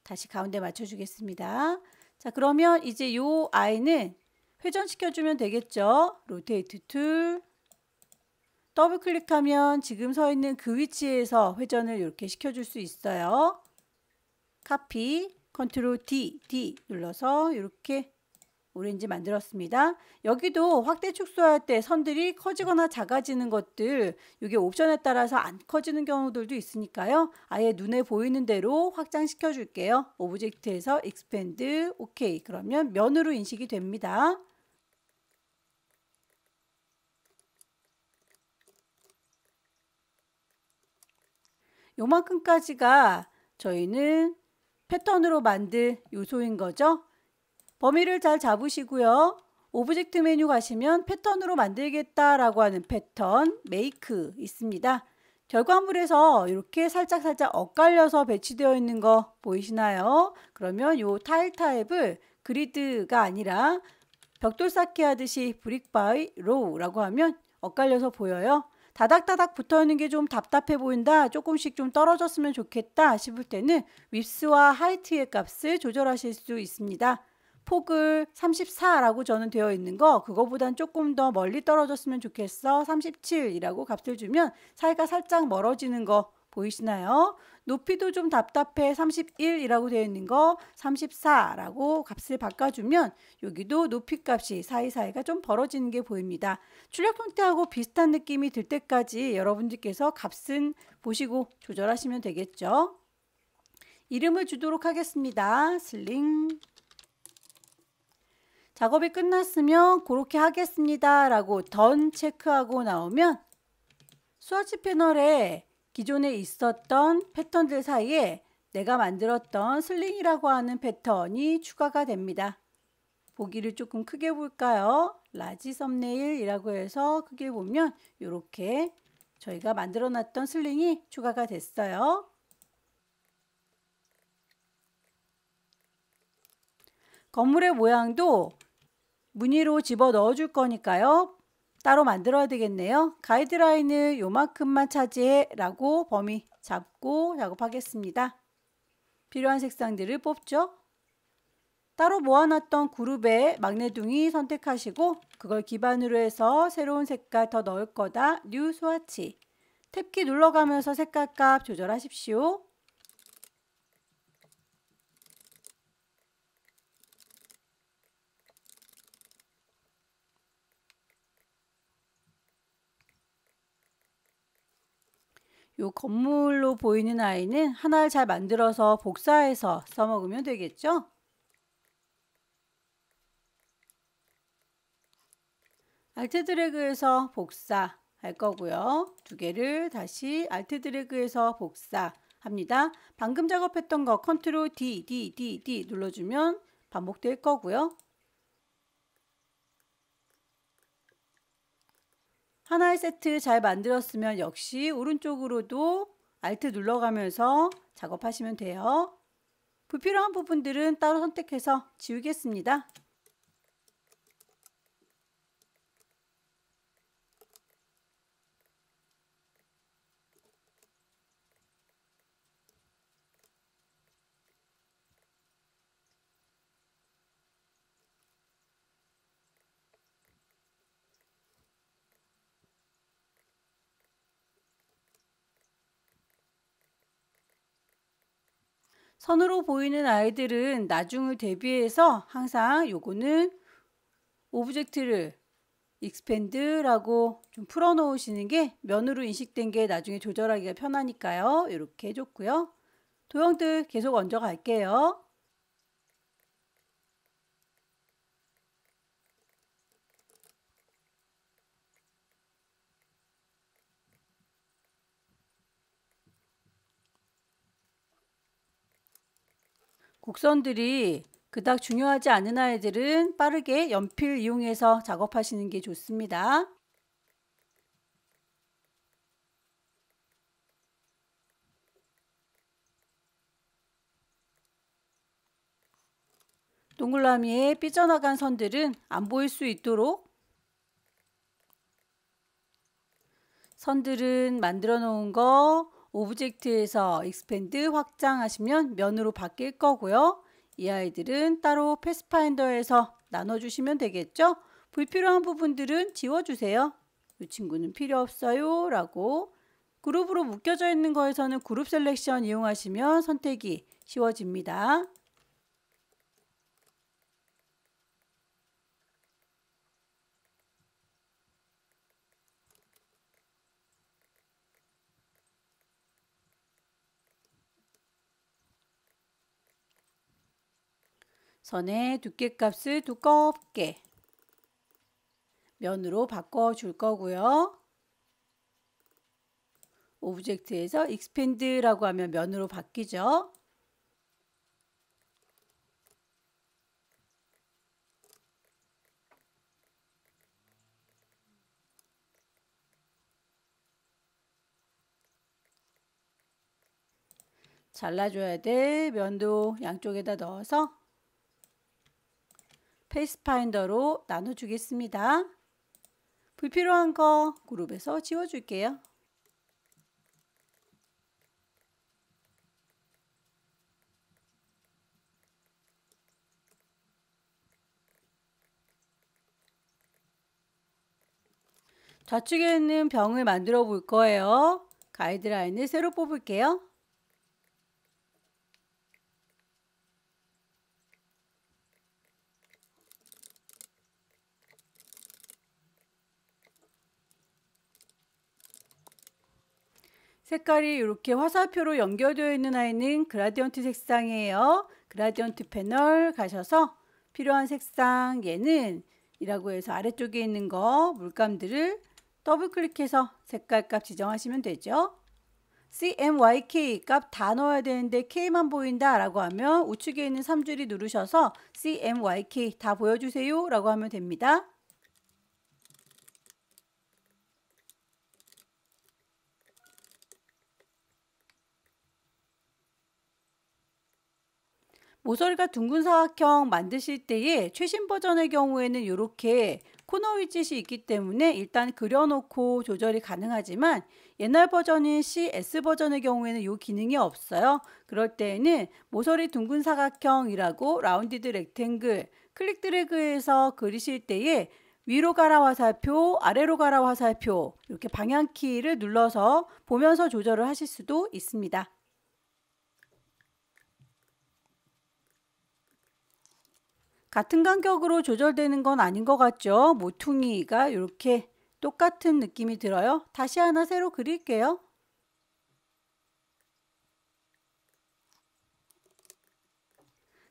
다시 가운데 맞춰주겠습니다. 자, 그러면 이제 요 아이는 회전시켜주면 되겠죠. 로테이트 툴. 더블 클릭하면 지금 서 있는 그 위치에서 회전을 이렇게 시켜줄 수 있어요. 카피, 컨트롤 D 눌러서 이렇게 오렌지 만들었습니다. 여기도 확대 축소할 때 선들이 커지거나 작아지는 것들 이게 옵션에 따라서 안 커지는 경우들도 있으니까요. 아예 눈에 보이는 대로 확장시켜 줄게요. 오브젝트에서 expand, OK. 그러면 면으로 인식이 됩니다. 요만큼까지가 저희는 패턴으로 만들 요소인 거죠. 범위를 잘 잡으시고요. 오브젝트 메뉴 가시면 패턴으로 만들겠다라고 하는 패턴, 메이크 있습니다. 결과물에서 이렇게 살짝 엇갈려서 배치되어 있는 거 보이시나요? 그러면 요 타일 타입을 그리드가 아니라 벽돌 쌓기 하듯이 브릭 바이 로우라고 하면 엇갈려서 보여요. 다닥다닥 붙어있는 게 좀 답답해 보인다, 조금씩 좀 떨어졌으면 좋겠다 싶을 때는 윗스와 하이트의 값을 조절하실 수 있습니다. 폭을 34라고 저는 되어 있는 거, 그거보단 조금 더 멀리 떨어졌으면 좋겠어 37이라고 값을 주면 사이가 살짝 멀어지는 거 보이시나요? 높이도 좀 답답해 31이라고 되어 있는 거 34라고 값을 바꿔주면 여기도 높이 값이 사이사이가 좀 벌어지는 게 보입니다. 출력 형태하고 비슷한 느낌이 들 때까지 여러분들께서 값은 보시고 조절하시면 되겠죠. 이름을 주도록 하겠습니다. 슬링. 작업이 끝났으면 그렇게 하겠습니다 라고 던 체크하고 나오면 스와치 패널에 기존에 있었던 패턴들 사이에 내가 만들었던 슬링이라고 하는 패턴이 추가가 됩니다. 보기를 조금 크게 볼까요? 라지 썸네일이라고 해서 크게 보면 이렇게 저희가 만들어 놨던 슬링이 추가가 됐어요. 건물의 모양도 무늬로 집어 넣어 줄 거니까요. 따로 만들어야 되겠네요. 가이드라인을 요만큼만 차지해 라고 범위 잡고 작업하겠습니다. 필요한 색상들을 뽑죠. 따로 모아놨던 그룹의 막내둥이 선택하시고 그걸 기반으로 해서 새로운 색깔 더 넣을 거다. 뉴 스와치. 탭키 눌러가면서 색깔 값 조절하십시오. 요 건물로 보이는 아이는 하나를 잘 만들어서 복사해서 써먹으면 되겠죠? 알트 드래그해서 복사 할 거고요. 두 개를 다시 알트 드래그해서 복사합니다. 방금 작업했던 거 컨트롤 D 눌러주면 반복될 거고요. 하나의 세트 잘 만들었으면 역시 오른쪽으로도 알트 눌러가면서 작업하시면 돼요. 불필요한 부분들은 따로 선택해서 지우겠습니다. 선으로 보이는 아이들은 나중을 대비해서 항상 요거는 오브젝트를 익스펜드라고 좀 풀어 놓으시는 게 면으로 인식된 게 나중에 조절하기가 편하니까요. 이렇게 해줬고요. 도형들 계속 얹어 갈게요. 곡선들이 그닥 중요하지 않은 아이들은 빠르게 연필 이용해서 작업하시는 게 좋습니다. 동그라미에 삐져나간 선들은 안 보일 수 있도록 선들은 만들어 놓은 거 오브젝트에서 익스펜드 확장하시면 면으로 바뀔 거고요. 이 아이들은 따로 패스파인더에서 나눠주시면 되겠죠. 불필요한 부분들은 지워주세요. 이 친구는 필요 없어요 라고. 그룹으로 묶여져 있는 거에서는 그룹 셀렉션 이용하시면 선택이 쉬워집니다. 선의 두께값을 두껍게 면으로 바꿔줄 거고요. 오브젝트에서 익스펜드라고 하면 면으로 바뀌죠. 잘라줘야 될 면도 양쪽에다 넣어서 페이스파인더로 나눠주겠습니다. 불필요한 거 그룹에서 지워줄게요. 좌측에 있는 병을 만들어 볼 거예요. 가이드라인을 새로 뽑을게요. 색깔이 이렇게 화살표로 연결되어 있는 아이는 그라디언트 색상이에요. 그라디언트 패널 가셔서 필요한 색상 얘는 이라고 해서 아래쪽에 있는 거 물감들을 더블 클릭해서 색깔 값 지정하시면 되죠. CMYK 값 다 넣어야 되는데 K만 보인다 라고 하면 우측에 있는 3줄이 누르셔서 CMYK 다 보여주세요 라고 하면 됩니다. 모서리가 둥근 사각형 만드실 때에 최신 버전의 경우에는 이렇게 코너 위젯이 있기 때문에 일단 그려놓고 조절이 가능하지만 옛날 버전인 CS 버전의 경우에는 이 기능이 없어요. 그럴 때에는 모서리 둥근 사각형이라고 라운디드 렉탱글 클릭 드래그해서 그리실 때에 위로 가라 화살표, 아래로 가라 화살표 이렇게 방향키를 눌러서 보면서 조절을 하실 수도 있습니다. 같은 간격으로 조절되는 건 아닌 것 같죠? 모퉁이가 이렇게 똑같은 느낌이 들어요. 다시 하나 새로 그릴게요.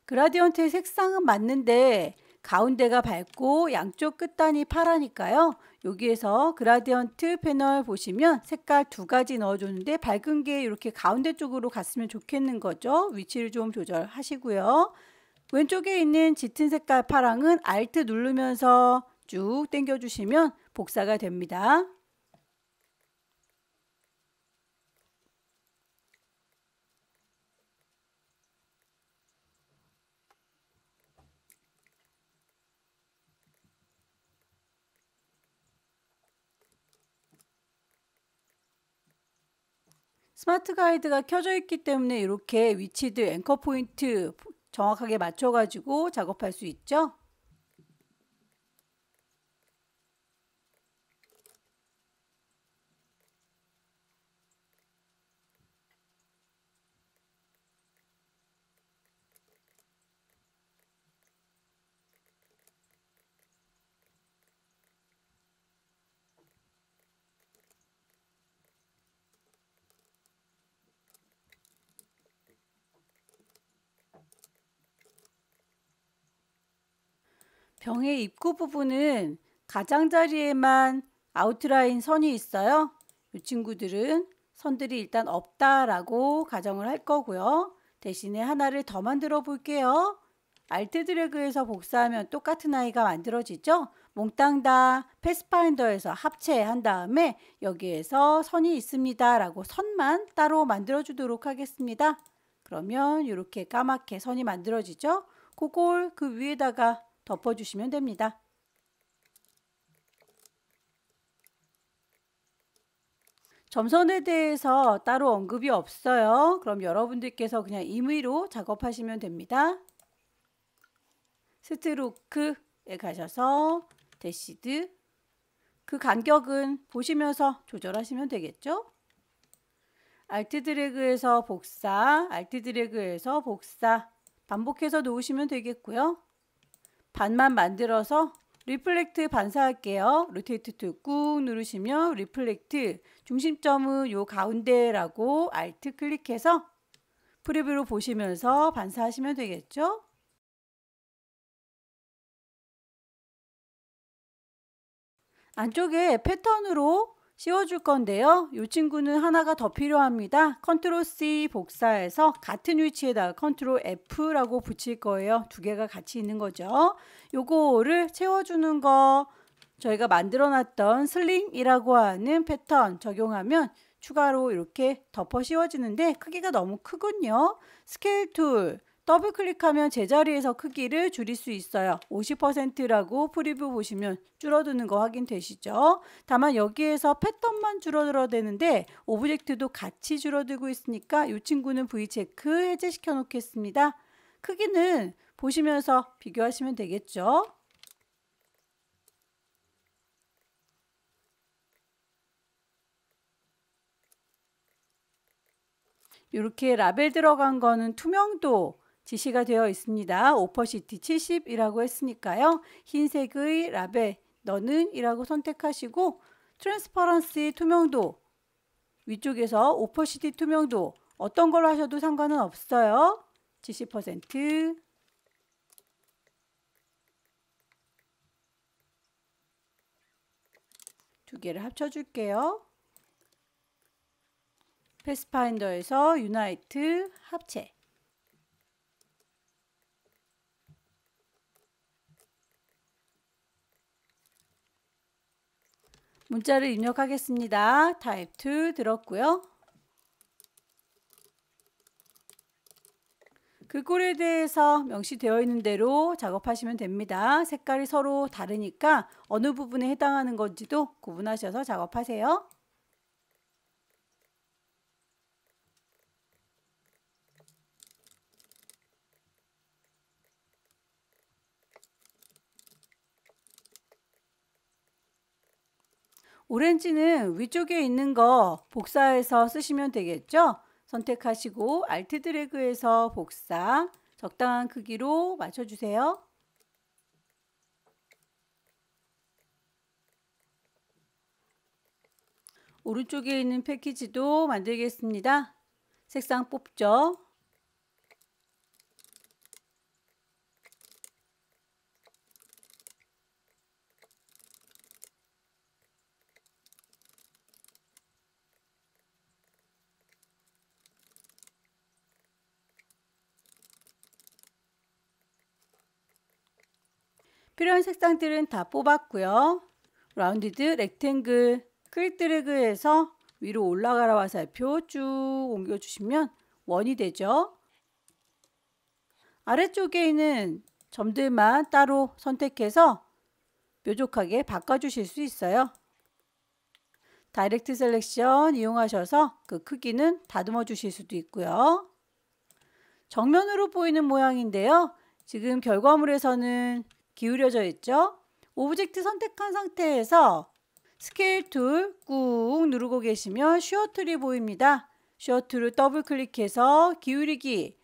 그라디언트의 색상은 맞는데 가운데가 밝고 양쪽 끝단이 파라니까요. 여기에서 그라디언트 패널 보시면 색깔 두 가지 넣어줬는데 밝은 게 이렇게 가운데 쪽으로 갔으면 좋겠는 거죠. 위치를 좀 조절하시고요. 왼쪽에 있는 짙은 색깔 파랑은 Alt 누르면서 쭉 당겨주시면 복사가 됩니다. 스마트 가이드가 켜져 있기 때문에 이렇게 위치들 앵커 포인트 정확하게 맞춰가지고 작업할 수 있죠. 병의 입구 부분은 가장자리에만 아웃라인 선이 있어요. 이 친구들은 선들이 일단 없다라고 가정을 할 거고요. 대신에 하나를 더 만들어 볼게요. Alt 드래그해서 복사하면 똑같은 아이가 만들어지죠. 몽땅 다 패스파인더에서 합체한 다음에 여기에서 선이 있습니다 라고 선만 따로 만들어 주도록 하겠습니다. 그러면 이렇게 까맣게 선이 만들어지죠. 그걸 그 위에다가 덮어주시면 됩니다. 점선에 대해서 따로 언급이 없어요. 그럼 여러분들께서 그냥 임의로 작업하시면 됩니다. 스트로크에 가셔서 대시드 그 간격은 보시면서 조절하시면 되겠죠. Alt 드래그해서 복사, Alt 드래그해서 복사 반복해서 놓으시면 되겠고요. 반만 만들어서 리플렉트 반사할게요. 로테이트 툴 꾹 누르시면 리플렉트 중심점은 요 가운데라고 Alt 클릭해서 프리뷰로 보시면서 반사하시면 되겠죠. 안쪽에 패턴으로 씌워줄 건데요. 이 친구는 하나가 더 필요합니다. 컨트롤 C 복사해서 같은 위치에다가 컨트롤 F라고 붙일 거예요. 두 개가 같이 있는 거죠. 요거를 채워주는 거 저희가 만들어 놨던 슬링이라고 하는 패턴 적용하면 추가로 이렇게 덮어 씌워지는데 크기가 너무 크군요. 스케일 툴 더블 클릭하면 제자리에서 크기를 줄일 수 있어요. 50%라고 프리뷰 보시면 줄어드는 거 확인되시죠? 다만 여기에서 패턴만 줄어들어야 되는데 오브젝트도 같이 줄어들고 있으니까 이 친구는 V체크 해제시켜 놓겠습니다. 크기는 보시면서 비교하시면 되겠죠? 이렇게 라벨 들어간 거는 투명도 지시가 되어 있습니다. 오퍼시티 70이라고 했으니까요. 흰색의 라벨 너는 이라고 선택하시고 트랜스퍼런시 투명도 위쪽에서 오퍼시티 투명도 어떤 걸로 하셔도 상관은 없어요. 70% 두 개를 합쳐줄게요. 패스파인더에서 유나이트 합체 문자를 입력하겠습니다. 타입 2 들었고요. 글꼴에 대해서 명시되어 있는 대로 작업하시면 됩니다. 색깔이 서로 다르니까 어느 부분에 해당하는 건지도 구분하셔서 작업하세요. 오렌지는 위쪽에 있는 거 복사해서 쓰시면 되겠죠? 선택하시고 Alt 드래그해서 복사, 적당한 크기로 맞춰주세요. 오른쪽에 있는 패키지도 만들겠습니다. 색상 뽑죠. 필요한 색상들은 다 뽑았고요. 라운디드 렉탱글 클릭 드래그해서 위로 올라가라 화살표 쭉 옮겨주시면 원이 되죠. 아래쪽에 있는 점들만 따로 선택해서 뾰족하게 바꿔주실 수 있어요. 다이렉트 셀렉션 이용하셔서 그 크기는 다듬어 주실 수도 있고요. 정면으로 보이는 모양인데요. 지금 결과물에서는 기울여져 있죠. 오브젝트 선택한 상태에서 스케일 툴 꾹 누르고 계시면 슈어 툴이 보입니다. 슈어 툴을 더블 클릭해서 기울이기,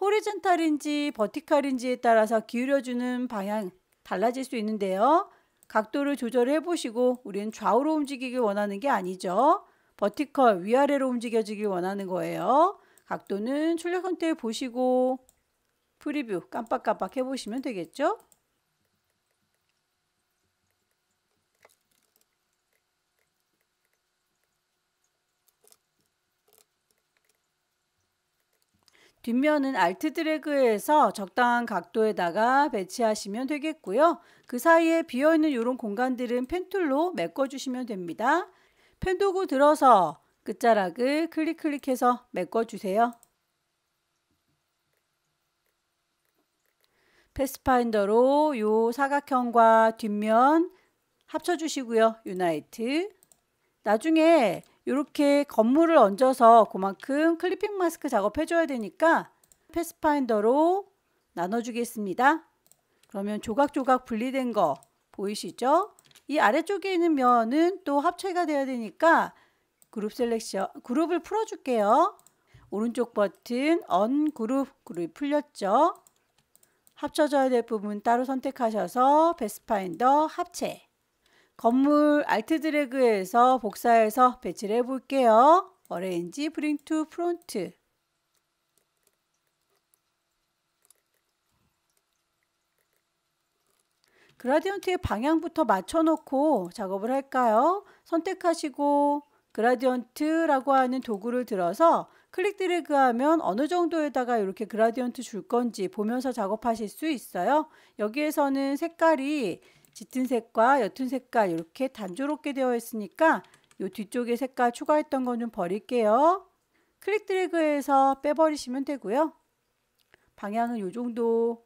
호리존탈인지 버티칼인지에 따라서 기울여주는 방향 달라질 수 있는데요. 각도를 조절해 보시고 우리는 좌우로 움직이길 원하는 게 아니죠. 버티컬 위아래로 움직여지길 원하는 거예요. 각도는 출력 선택 보시고 프리뷰 깜빡깜빡 해보시면 되겠죠. 뒷면은 Alt 드래그해서 적당한 각도에다가 배치하시면 되겠고요. 그 사이에 비어있는 이런 공간들은 펜툴로 메꿔주시면 됩니다. 펜 도구 들어서 끝자락을 클릭해서 메꿔주세요. 패스파인더로 요 사각형과 뒷면 합쳐주시고요. 유나이트. 나중에 이렇게 건물을 얹어서 그만큼 클리핑 마스크 작업해줘야 되니까 패스파인더로 나눠주겠습니다. 그러면 조각조각 분리된 거 보이시죠? 이 아래쪽에 있는 면은 또 합체가 돼야 되니까 그룹 셀렉션, 그룹을 풀어줄게요. 오른쪽 버튼 언그룹, 그룹이 풀렸죠? 합쳐져야 될 부분 따로 선택하셔서 패스파인더 합체. 건물 Alt 드래그해서 복사해서 배치를 해볼게요. 어레인지 브링 투 프론트. 그라디언트의 방향부터 맞춰놓고 작업을 할까요? 선택하시고 그라디언트라고 하는 도구를 들어서 클릭 드래그하면 어느 정도에다가 이렇게 그라디언트 줄 건지 보면서 작업하실 수 있어요. 여기에서는 색깔이 짙은 색과 옅은 색깔 이렇게 단조롭게 되어 있으니까 이 뒤쪽에 색깔 추가했던 건 좀 버릴게요. 클릭 드래그해서 빼버리시면 되고요. 방향은 이 정도.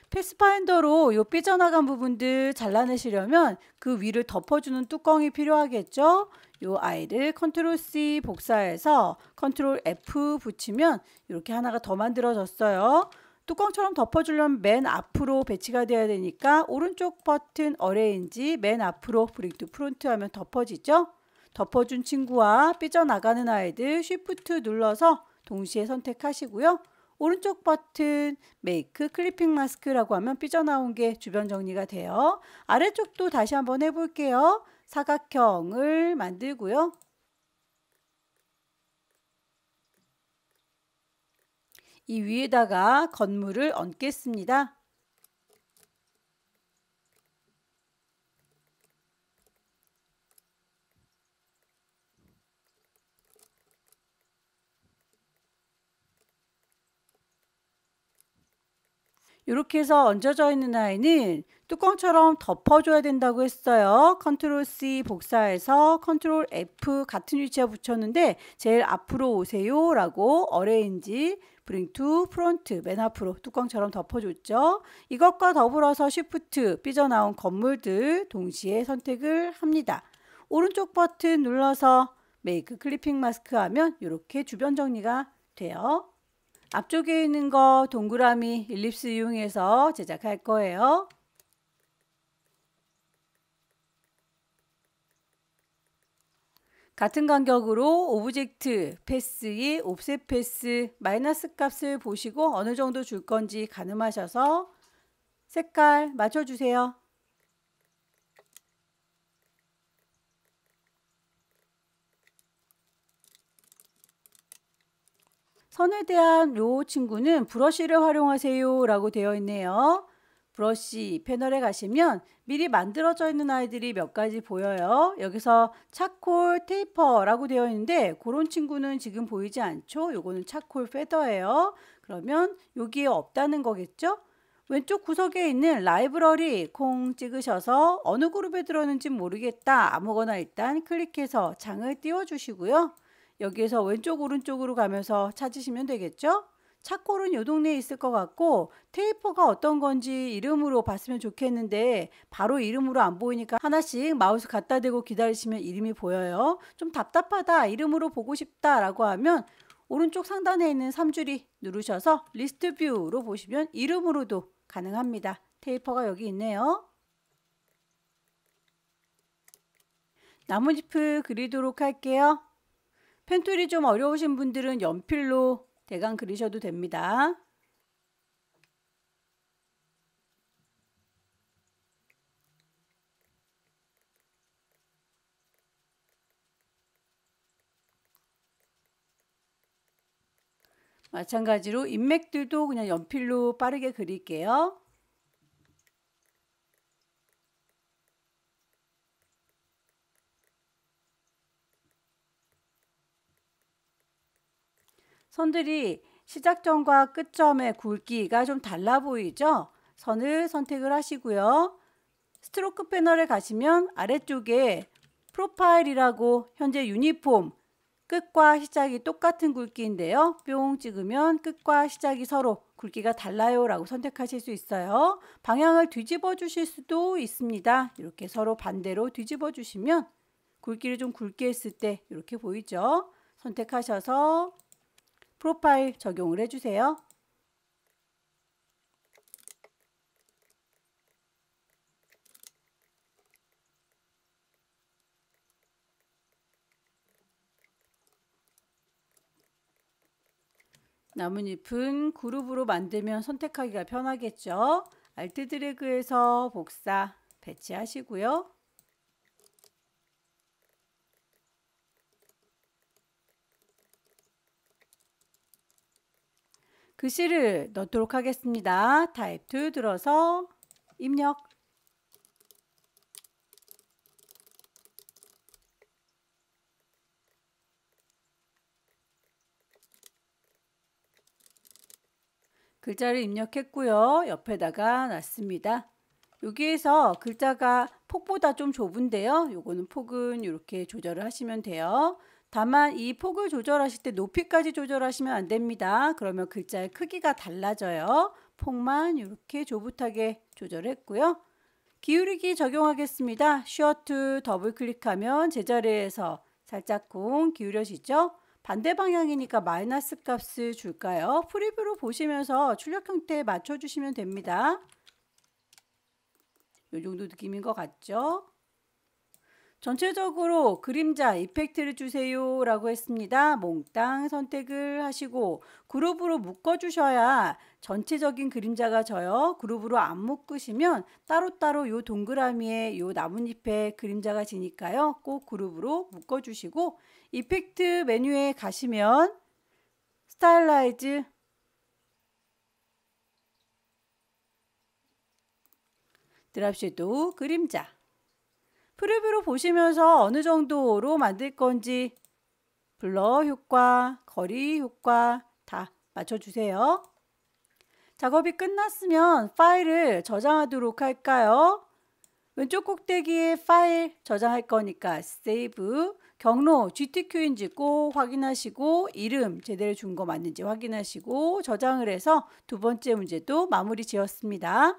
패스파인더로 이 삐져나간 부분들 잘라내시려면 그 위를 덮어주는 뚜껑이 필요하겠죠. 이 아이를 컨트롤 C 복사해서 컨트롤 F 붙이면 이렇게 하나가 더 만들어졌어요. 뚜껑처럼 덮어주려면 맨 앞으로 배치가 돼야 되니까 오른쪽 버튼 어레인지 맨 앞으로 브링 투 프론트 하면 덮어지죠. 덮어준 친구와 삐져나가는 아이들 쉬프트 눌러서 동시에 선택하시고요. 오른쪽 버튼 메이크 클리핑 마스크라고 하면 삐져나온 게 주변 정리가 돼요. 아래쪽도 다시 한번 해볼게요. 사각형을 만들고요. 이 위에다가 건물을 얹겠습니다. 이렇게 해서 얹어져 있는 아이는 뚜껑처럼 덮어줘야 된다고 했어요. 컨트롤 C 복사해서 컨트롤 F 같은 위치에 붙였는데 제일 앞으로 오세요 라고 어레인지 브링 투 프론트 맨 앞으로 뚜껑처럼 덮어줬죠. 이것과 더불어서 쉬프트 삐져나온 건물들 동시에 선택을 합니다. 오른쪽 버튼 눌러서 메이크 클리핑 마스크 하면 이렇게 주변 정리가 돼요. 앞쪽에 있는 거 동그라미 일립스 이용해서 제작할 거예요. 같은 간격으로 오브젝트 패스의 옵셋 패스 마이너스 값을 보시고 어느 정도 줄 건지 가늠하셔서 색깔 맞춰주세요. 선에 대한 요 친구는 브러쉬를 활용하세요 라고 되어 있네요. 브러쉬 패널에 가시면 미리 만들어져 있는 아이들이 몇 가지 보여요. 여기서 차콜 테이퍼라고 되어 있는데 그런 친구는 지금 보이지 않죠? 요거는 차콜 페더예요. 그러면 여기에 없다는 거겠죠? 왼쪽 구석에 있는 라이브러리 콩 찍으셔서 어느 그룹에 들어있는지 모르겠다. 아무거나 일단 클릭해서 장을 띄워 주시고요. 여기에서 왼쪽 오른쪽으로 가면서 찾으시면 되겠죠? 차콜은 요 동네에 있을 것 같고 테이퍼가 어떤 건지 이름으로 봤으면 좋겠는데 바로 이름으로 안 보이니까 하나씩 마우스 갖다 대고 기다리시면 이름이 보여요. 좀 답답하다, 이름으로 보고 싶다 라고 하면 오른쪽 상단에 있는 3줄이 누르셔서 리스트 뷰로 보시면 이름으로도 가능합니다. 테이퍼가 여기 있네요. 나뭇잎을 그리도록 할게요. 펜툴이 좀 어려우신 분들은 연필로 대강 그리셔도 됩니다. 마찬가지로 인맥들도 그냥 연필로 빠르게 그릴게요. 선들이 시작점과 끝점의 굵기가 좀 달라 보이죠? 선을 선택을 하시고요. 스트로크 패널에 가시면 아래쪽에 프로파일이라고 현재 유니폼 끝과 시작이 똑같은 굵기인데요. 뿅 찍으면 끝과 시작이 서로 굵기가 달라요 라고 선택하실 수 있어요. 방향을 뒤집어 주실 수도 있습니다. 이렇게 서로 반대로 뒤집어 주시면 굵기를 좀 굵게 했을 때 이렇게 보이죠? 선택하셔서 프로파일 적용을 해주세요. 나뭇잎은 그룹으로 만들면 선택하기가 편하겠죠. 알트 드래그해서 복사 배치하시고요. 글씨를 넣도록 하겠습니다. 타입 2 들어서 입력. 글자를 입력했고요. 옆에다가 놨습니다. 여기에서 글자가 폭보다 좀 좁은데요. 요거는 폭은 이렇게 조절을 하시면 돼요. 다만 이 폭을 조절하실 때 높이까지 조절하시면 안 됩니다. 그러면 글자의 크기가 달라져요. 폭만 이렇게 조붓하게 조절했고요. 기울이기 적용하겠습니다. 쉬어트 더블 클릭하면 제자리에서 살짝쿵 기울여지죠. 반대 방향이니까 마이너스 값을 줄까요? 프리뷰로 보시면서 출력 형태에 맞춰주시면 됩니다. 이 정도 느낌인 것 같죠? 전체적으로 그림자 이펙트를 주세요 라고 했습니다. 몽땅 선택을 하시고 그룹으로 묶어 주셔야 전체적인 그림자가 져요. 그룹으로 안 묶으시면 따로따로 요 동그라미에 요 나뭇잎에 그림자가 지니까요. 꼭 그룹으로 묶어 주시고 이펙트 메뉴에 가시면 스타일라이즈 드랍 섀도우 그림자 프리뷰로 보시면서 어느 정도로 만들 건지 블러 효과, 거리 효과 다 맞춰주세요. 작업이 끝났으면 파일을 저장하도록 할까요? 왼쪽 꼭대기에 파일 저장할 거니까 세이브, 경로 GTQ인지 꼭 확인하시고 이름 제대로 준 거 맞는지 확인하시고 저장을 해서 두 번째 문제도 마무리 지었습니다.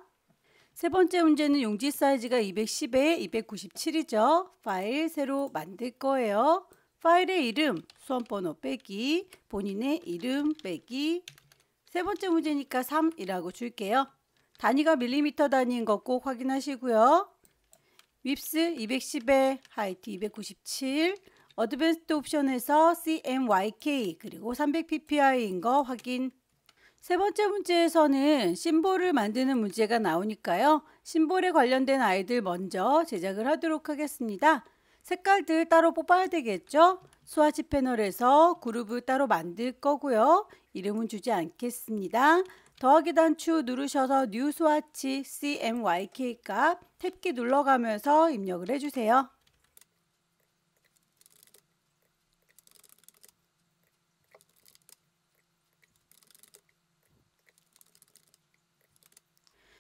세 번째 문제는 용지 사이즈가 210에 297이죠. 파일 새로 만들 거예요. 파일의 이름, 수험번호 빼기, 본인의 이름 빼기. 세 번째 문제니까 3이라고 줄게요. 단위가 밀리미터 단위인 거 꼭 확인하시고요. 윕스 210에 하이트 297, 어드밴스드 옵션에서 CMYK 그리고 300ppi인 거 확인. 세 번째 문제에서는 심볼을 만드는 문제가 나오니까요. 심볼에 관련된 아이들 먼저 제작을 하도록 하겠습니다. 색깔들 따로 뽑아야 되겠죠? 스와치 패널에서 그룹을 따로 만들 거고요. 이름은 주지 않겠습니다. 더하기 단추 누르셔서 뉴 스와치 CMYK 값 탭키 눌러가면서 입력을 해주세요.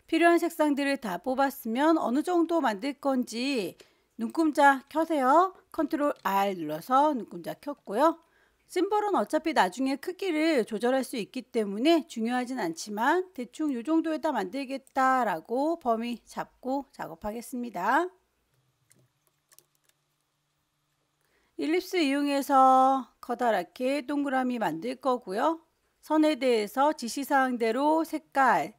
필요한 색상들을 다 뽑았으면 어느 정도 만들 건지 눈금자 켜세요. 컨트롤 R 눌러서 눈금자 켰고요. 심볼은 어차피 나중에 크기를 조절할 수 있기 때문에 중요하진 않지만 대충 이 정도에다 만들겠다라고 범위 잡고 작업하겠습니다. 일립스 이용해서 커다랗게 동그라미 만들 거고요. 선에 대해서 지시사항대로 색깔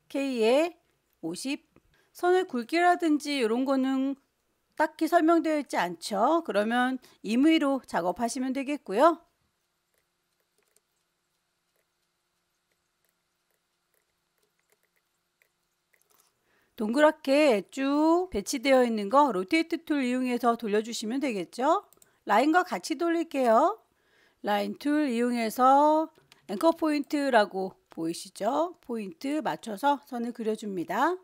K에 50, 선의 굵기라든지 이런 거는 딱히 설명되어 있지 않죠. 그러면 임의로 작업하시면 되겠고요. 동그랗게 쭉 배치되어 있는 거 로테이트 툴 이용해서 돌려주시면 되겠죠. 라인과 같이 돌릴게요. 라인 툴 이용해서 앵커 포인트라고 보이시죠? 포인트 맞춰서 선을 그려줍니다.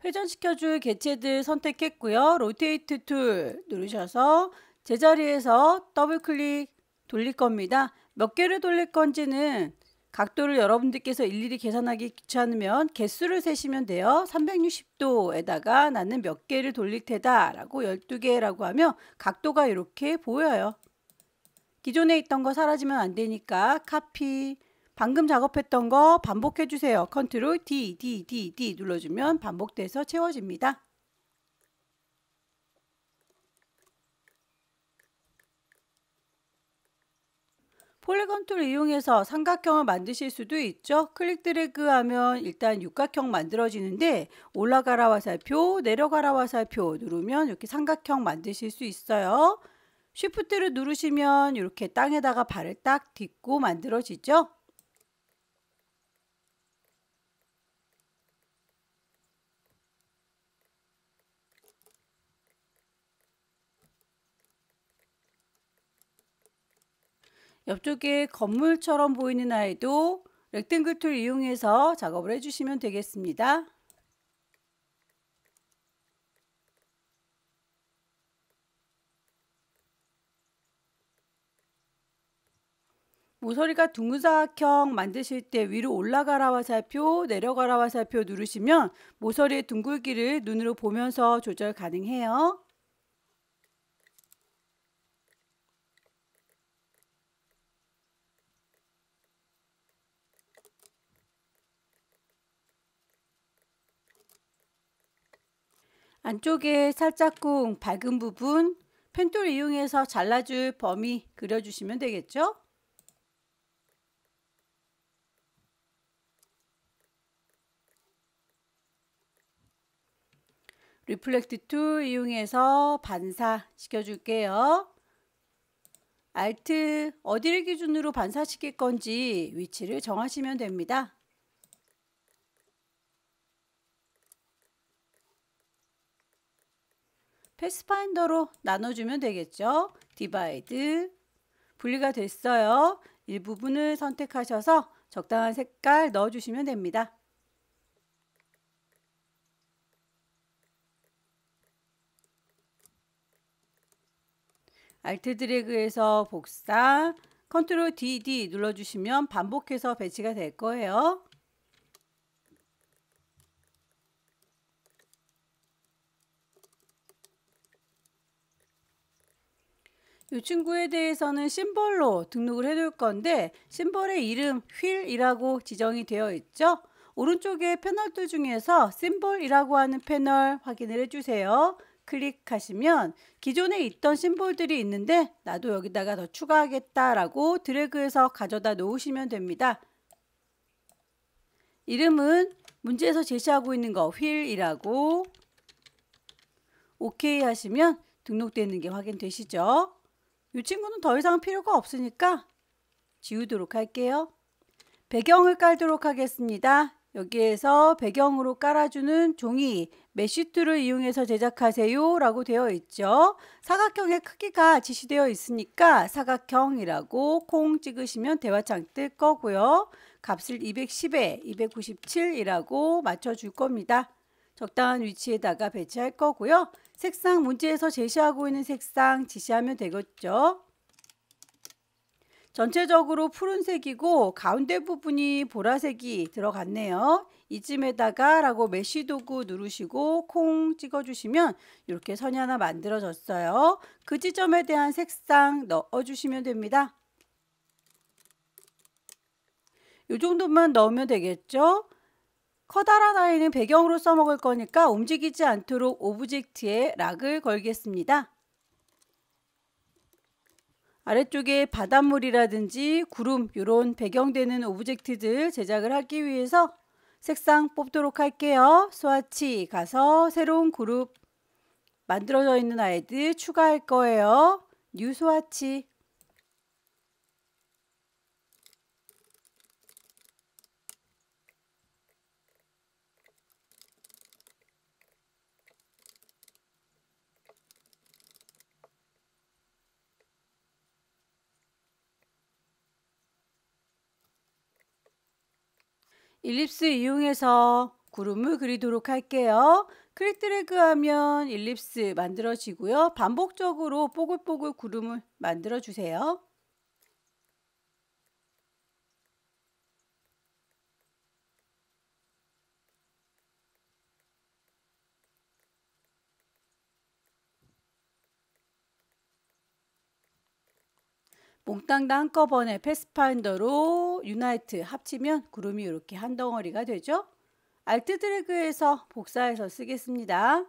회전시켜줄 개체들 선택했고요. 로테이트 툴 누르셔서 제자리에서 더블 클릭 돌릴 겁니다. 몇 개를 돌릴 건지는 각도를 여러분들께서 일일이 계산하기 귀찮으면 개수를 세시면 돼요. 360도에다가 나는 몇 개를 돌릴 테다 라고 12개라고 하면 각도가 이렇게 보여요. 기존에 있던 거 사라지면 안 되니까 카피, 방금 작업했던 거 반복해 주세요. 컨트롤 D 눌러주면 반복돼서 채워집니다. 폴리건 툴 이용해서 삼각형을 만드실 수도 있죠. 클릭 드래그 하면 일단 육각형 만들어지는데 올라가라 화살표, 내려가라 화살표 누르면 이렇게 삼각형 만드실 수 있어요. 쉬프트를 누르시면 이렇게 땅에다가 발을 딱 딛고 만들어지죠. 옆쪽에 건물처럼 보이는 아이도 렉탱글 툴 이용해서 작업을 해주시면 되겠습니다. 모서리가 둥근 사각형 만드실 때 위로 올라가라 화살표, 내려가라 화살표 누르시면 모서리의 둥글기를 눈으로 보면서 조절 가능해요. 안쪽에 살짝쿵 밝은 부분 펜툴 이용해서 잘라줄 범위 그려주시면 되겠죠. 리플렉트 툴 이용해서 반사시켜 줄게요. Alt 어디를 기준으로 반사시킬 건지 위치를 정하시면 됩니다. 패스파인더로 나눠주면 되겠죠. 디바이드 분리가 됐어요. 일부분을 선택하셔서 적당한 색깔 넣어주시면 됩니다. Alt 드래그해서 복사 컨트롤 DD 눌러주시면 반복해서 배치가 될 거예요. 이 친구에 대해서는 심벌로 등록을 해 놓을 건데 심벌의 이름 휠이라고 지정이 되어 있죠. 오른쪽에 패널들 중에서 심볼이라고 하는 패널 확인을 해주세요. 클릭하시면 기존에 있던 심볼들이 있는데 나도 여기다가 더 추가하겠다라고 드래그해서 가져다 놓으시면 됩니다. 이름은 문제에서 제시하고 있는 거 휠이라고 OK 하시면 등록되는 게 확인되시죠? 이 친구는 더 이상 필요가 없으니까 지우도록 할게요. 배경을 깔도록 하겠습니다. 여기에서 배경으로 깔아주는 종이 메쉬툴을 이용해서 제작하세요 라고 되어 있죠. 사각형의 크기가 지시되어 있으니까 사각형이라고 콩 찍으시면 대화창 뜰 거고요. 값을 210에 297이라고 맞춰줄 겁니다. 적당한 위치에다가 배치할 거고요. 색상 문제에서 제시하고 있는 색상 지시하면 되겠죠. 전체적으로 푸른색이고 가운데 부분이 보라색이 들어갔네요. 이쯤에다가 라고 메쉬 도구 누르시고 콩 찍어주시면 이렇게 선이 하나 만들어졌어요. 그 지점에 대한 색상 넣어주시면 됩니다. 이 정도만 넣으면 되겠죠. 커다란 아이는 배경으로 써먹을 거니까 움직이지 않도록 오브젝트에 락을 걸겠습니다. 아래쪽에 바닷물이라든지 구름 이런 배경되는 오브젝트들 제작을 하기 위해서 색상 뽑도록 할게요. 스와치 가서 새로운 그룹 만들어져 있는 아이들 추가할 거예요. 뉴 스와치. 일립스 이용해서 구름을 그리도록 할게요. 클릭 드래그 하면 일립스 만들어지고요. 반복적으로 뽀글뽀글 구름을 만들어 주세요. 몽땅 다 한꺼번에 패스파인더로 유나이트 합치면 구름이 이렇게 한 덩어리가 되죠. 알트 드래그해서 복사해서 쓰겠습니다.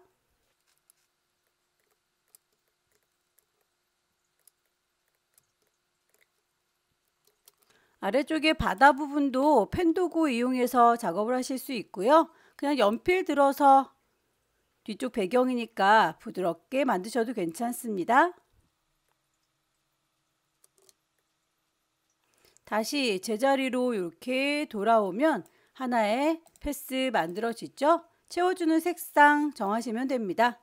아래쪽에 바다 부분도 펜 도구 이용해서 작업을 하실 수 있고요. 그냥 연필 들어서 뒤쪽 배경이니까 부드럽게 만드셔도 괜찮습니다. 다시 제자리로 이렇게 돌아오면 하나의 패스 만들어지죠? 채워주는 색상 정하시면 됩니다.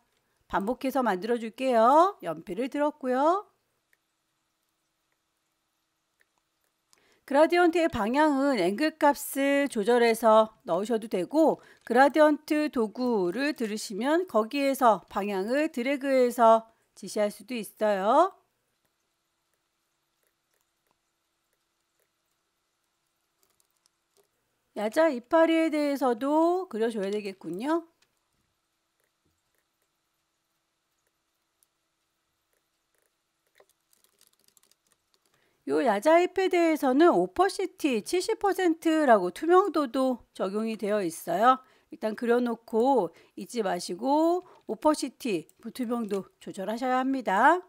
반복해서 만들어 줄게요. 연필을 들었고요. 그라디언트의 방향은 앵글 값을 조절해서 넣으셔도 되고 그라디언트 도구를 들으시면 거기에서 방향을 드래그해서 지시할 수도 있어요. 야자 이파리에 대해서도 그려줘야 되겠군요. 요 야자잎에 대해서는 오퍼시티 70%라고 투명도도 적용이 되어 있어요. 일단 그려놓고 잊지 마시고 오퍼시티, 투명도 조절하셔야 합니다.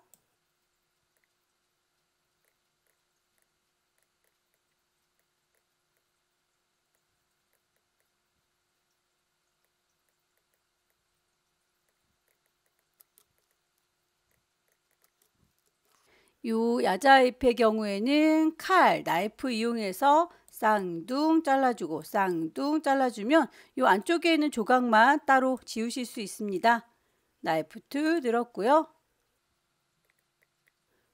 요 야자잎의 경우에는 칼, 나이프 이용해서 쌍둥 잘라주고 쌍둥 잘라주면 요 안쪽에 있는 조각만 따로 지우실 수 있습니다. 나이프 툴 들었고요.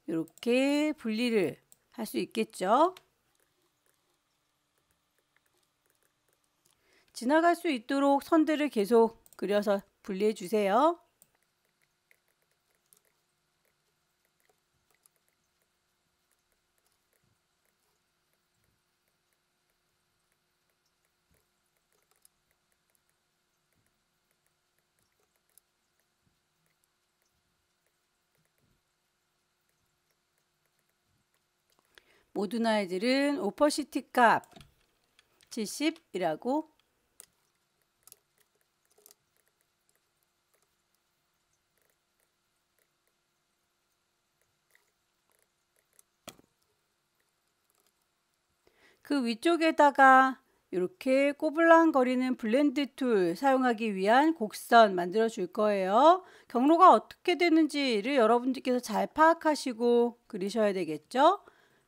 이렇게 분리를 할 수 있겠죠. 지나갈 수 있도록 선들을 계속 그려서 분리해 주세요. 모두나 애들은 오퍼시티 값 70이라고 그 위쪽에다가 이렇게 꼬불랑거리는 블렌드 툴 사용하기 위한 곡선 만들어 줄 거예요. 경로가 어떻게 되는지를 여러분들께서 잘 파악하시고 그리셔야 되겠죠.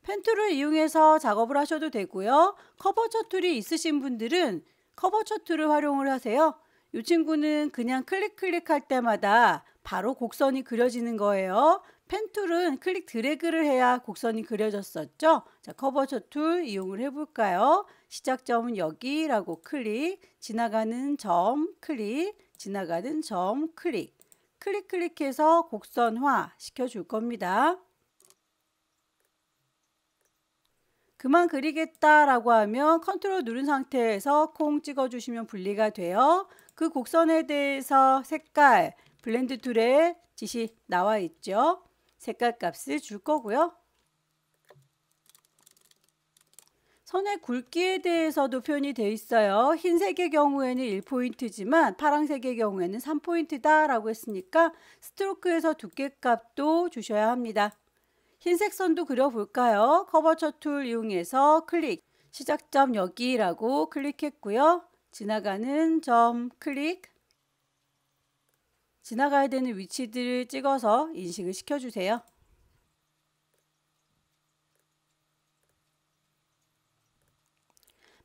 펜 툴을 이용해서 작업을 하셔도 되고요. 커버처 툴이 있으신 분들은 커버처 툴을 활용을 하세요. 이 친구는 그냥 클릭할 때마다 바로 곡선이 그려지는 거예요. 펜 툴은 클릭 드래그를 해야 곡선이 그려졌었죠. 자, 커버처 툴 이용을 해볼까요? 시작점은 여기라고 클릭, 지나가는 점 클릭, 지나가는 점 클릭, 클릭해서 곡선화 시켜줄 겁니다. 그만 그리겠다라고 하면 컨트롤 누른 상태에서 콩 찍어주시면 분리가 돼요. 그 곡선에 대해서 색깔, 블렌드 툴에 지시 나와 있죠. 색깔 값을 줄 거고요. 선의 굵기에 대해서도 표현이 되어 있어요. 흰색의 경우에는 1포인트지만 파란색의 경우에는 3포인트다 라고 했으니까 스트로크에서 두께값도 주셔야 합니다. 흰색 선도 그려볼까요? 커버처 툴 이용해서 클릭, 시작점 여기라고 클릭했고요. 지나가는 점 클릭, 지나가야 되는 위치들을 찍어서 인식을 시켜주세요.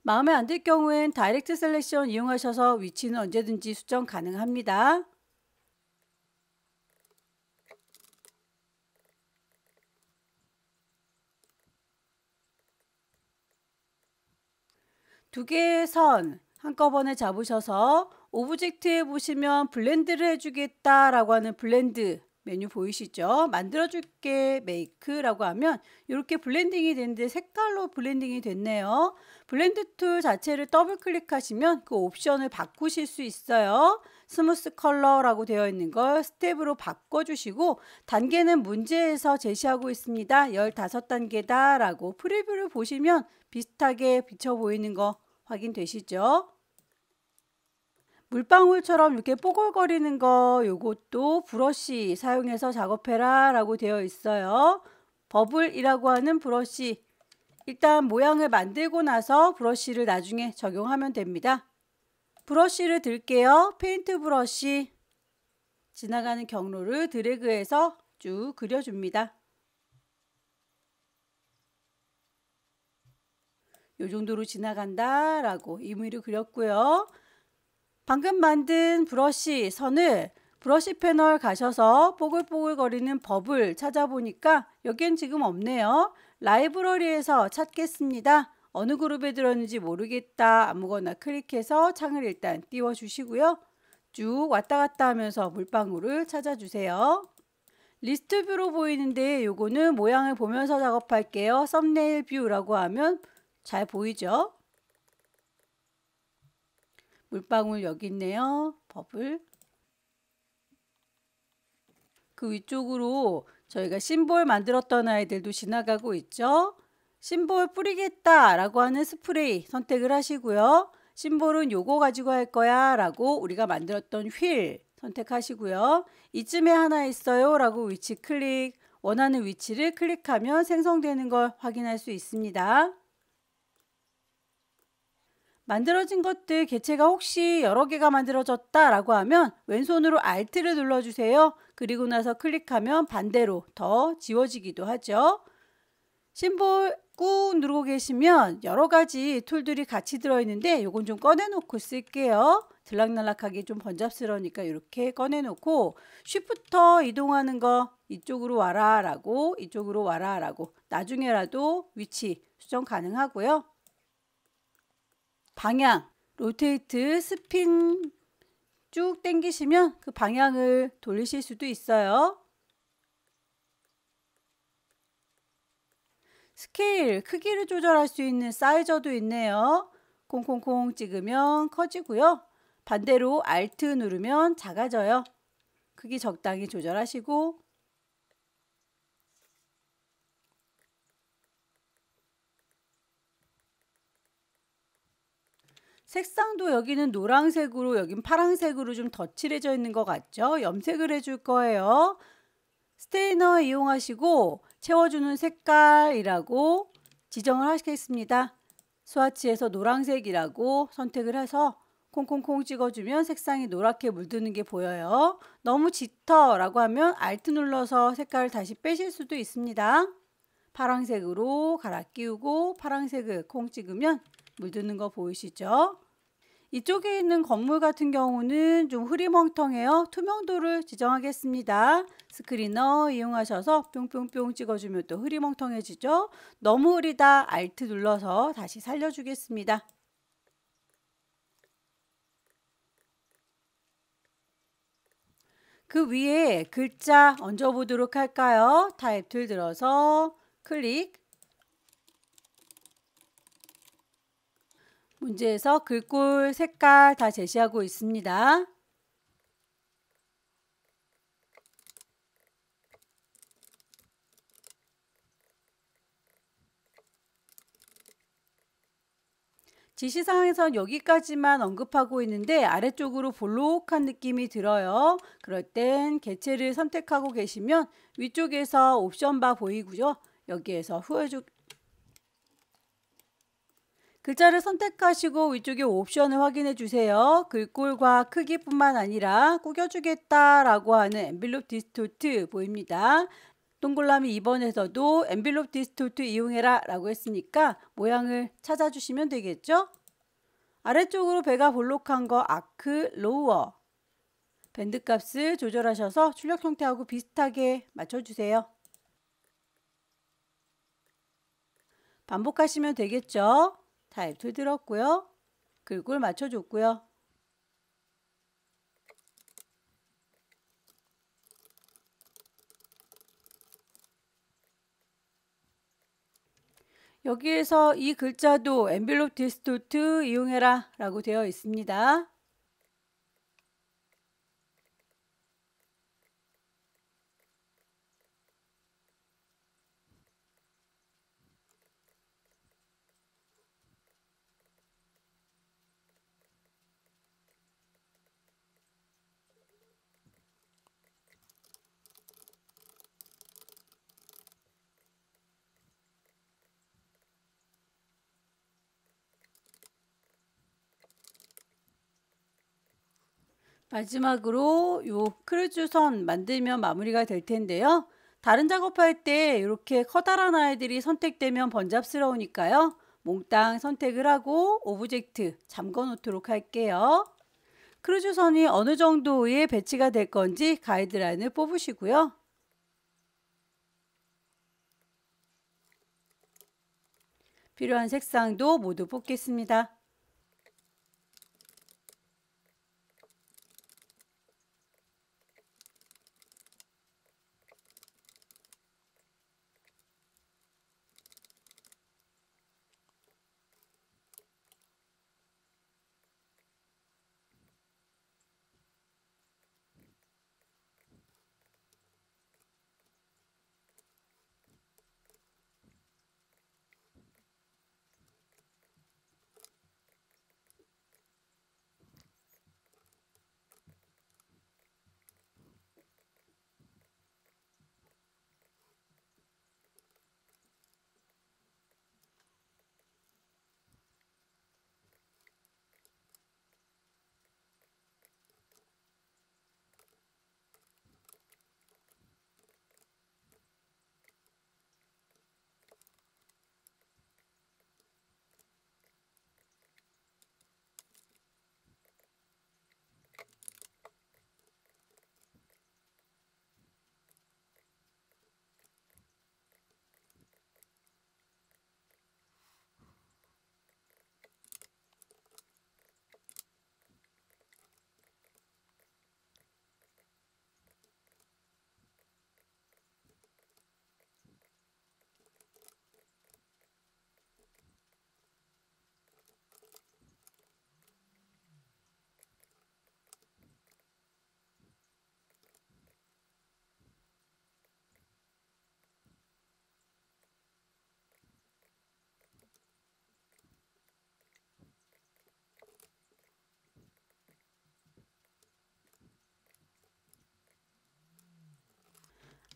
마음에 안 들 경우엔 다이렉트 셀렉션 이용하셔서 위치는 언제든지 수정 가능합니다. 두 개의 선 한꺼번에 잡으셔서 오브젝트에 보시면 블렌드를 해주겠다 라고 하는 블렌드 메뉴 보이시죠? 만들어줄게 메이크라고 하면 이렇게 블렌딩이 되는데 색깔로 블렌딩이 됐네요. 블렌드 툴 자체를 더블 클릭하시면 그 옵션을 바꾸실 수 있어요. 스무스 컬러라고 되어 있는 걸 스텝으로 바꿔주시고 단계는 문제에서 제시하고 있습니다. 15단계다 라고 프리뷰를 보시면 비슷하게 비쳐 보이는 거 확인되시죠? 물방울처럼 이렇게 뽀글거리는 거 요것도 브러쉬 사용해서 작업해라 라고 되어 있어요. 버블이라고 하는 브러쉬 일단 모양을 만들고 나서 브러쉬를 나중에 적용하면 됩니다. 브러쉬를 들게요. 페인트 브러쉬 지나가는 경로를 드래그해서 쭉 그려줍니다. 요 정도로 지나간다 라고 의미를 그렸고요. 방금 만든 브러쉬 선을 브러쉬 패널 가셔서 뽀글뽀글거리는 버블 찾아보니까 여기엔 지금 없네요. 라이브러리에서 찾겠습니다. 어느 그룹에 들었는지 모르겠다. 아무거나 클릭해서 창을 일단 띄워주시고요. 쭉 왔다 갔다 하면서 물방울을 찾아주세요. 리스트 뷰로 보이는데 요거는 모양을 보면서 작업할게요. 썸네일 뷰라고 하면 잘 보이죠? 물방울 여기 있네요. 버블. 그 위쪽으로 저희가 심볼 만들었던 아이들도 지나가고 있죠. 심볼 뿌리겠다 라고 하는 스프레이 선택을 하시고요. 심볼은 요거 가지고 할 거야 라고 우리가 만들었던 휠 선택하시고요. 이쯤에 하나 있어요 라고 위치 클릭, 원하는 위치를 클릭하면 생성되는 걸 확인할 수 있습니다. 만들어진 것들 개체가 혹시 여러 개가 만들어졌다 라고 하면 왼손으로 Alt를 눌러주세요. 그리고 나서 클릭하면 반대로 더 지워지기도 하죠. 심볼 꾹 누르고 계시면 여러 가지 툴들이 같이 들어있는데 이건 좀 꺼내놓고 쓸게요. 들락날락하기 좀 번잡스러우니까 이렇게 꺼내놓고 쉬프터 이동하는 거 이쪽으로 와라 라고 이쪽으로 와라 라고 나중에라도 위치 수정 가능하고요. 방향, 로테이트, 스핀 쭉 당기시면 그 방향을 돌리실 수도 있어요. 스케일, 크기를 조절할 수 있는 사이저도 있네요. 콩콩콩 찍으면 커지고요. 반대로 Alt 누르면 작아져요. 크기 적당히 조절하시고 색상도 여기는 노란색으로 여긴 파란색으로 좀 덧칠해져 있는 것 같죠? 염색을 해줄 거예요. 스테이너 이용하시고 채워주는 색깔이라고 지정을 하시겠습니다. 스와치에서 노란색이라고 선택을 해서 콩콩콩 찍어주면 색상이 노랗게 물드는 게 보여요. 너무 짙어 라고 하면 Alt 눌러서 색깔을 다시 빼실 수도 있습니다. 파란색으로 갈아 끼우고 파란색을 콩 찍으면 물드는 거 보이시죠? 이쪽에 있는 건물 같은 경우는 좀 흐리멍텅해요. 투명도를 지정하겠습니다. 스크리너 이용하셔서 뿅뿅뿅 찍어주면 또 흐리멍텅해지죠. 너무 흐리다 Alt 눌러서 다시 살려주겠습니다. 그 위에 글자 얹어보도록 할까요? 타입 툴 들어서 클릭. 문제에서 글꼴 색깔 다 제시하고 있습니다. 지시사항에선 여기까지만 언급하고 있는데 아래쪽으로 볼록한 느낌이 들어요. 그럴 땐 개체를 선택하고 계시면 위쪽에서 옵션 바 보이고요. 여기에서 글자를 선택하시고 위쪽에 옵션을 확인해 주세요. 글꼴과 크기뿐만 아니라 꾸겨주겠다 라고 하는 엔빌롭 디스토트 보입니다. 동글라미 2번에서도 엔빌롭 디스토트 이용해라 라고 했으니까 모양을 찾아주시면 되겠죠? 아래쪽으로 배가 볼록한 거 아크 로워 밴드 값을 조절하셔서 출력 형태하고 비슷하게 맞춰주세요. 반복하시면 되겠죠? 타입 툴 들었고요. 글꼴 맞춰줬고요. 여기에서 이 글자도 엔빌롭 디스토트 이용해라 라고 되어 있습니다. 마지막으로 요 크루즈선 만들면 마무리가 될 텐데요. 다른 작업할 때 이렇게 커다란 아이들이 선택되면 번잡스러우니까요. 몽땅 선택을 하고 오브젝트 잠궈 놓도록 할게요. 크루즈선이 어느 정도의 배치가 될 건지 가이드라인을 뽑으시고요. 필요한 색상도 모두 뽑겠습니다.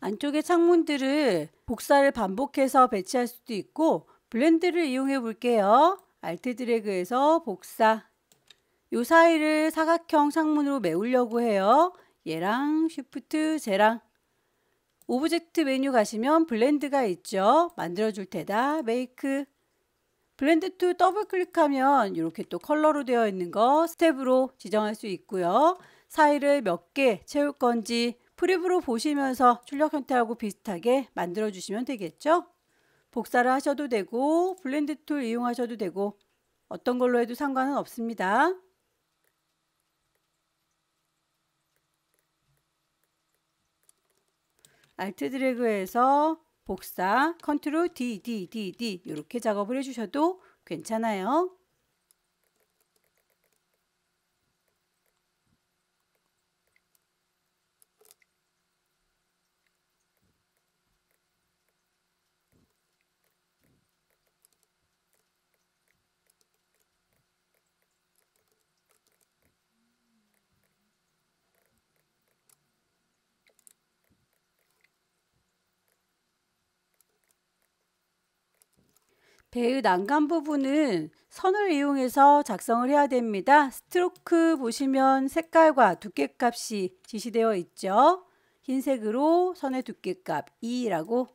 안쪽의 창문들을 복사를 반복해서 배치할 수도 있고 블렌드를 이용해 볼게요. 알트 드래그해서 복사. 요 사이를 사각형 창문으로 메우려고 해요. 얘랑 쉬프트 Z랑. 오브젝트 메뉴 가시면 블렌드가 있죠. 만들어줄 테다. 메이크. 블렌드 툴 더블 클릭하면 이렇게 또 컬러로 되어 있는 거 스텝으로 지정할 수 있고요. 사이를 몇 개 채울 건지 프리뷰로 보시면서 출력 형태하고 비슷하게 만들어 주시면 되겠죠. 복사를 하셔도 되고 블렌드 툴 이용하셔도 되고 어떤 걸로 해도 상관은 없습니다. 알트 드래그해서 복사, 컨트롤 D 이렇게 작업을 해주셔도 괜찮아요. 배의 난간 부분은 선을 이용해서 작성을 해야 됩니다. 스트로크 보시면 색깔과 두께값이 지시되어 있죠. 흰색으로 선의 두께값 2라고.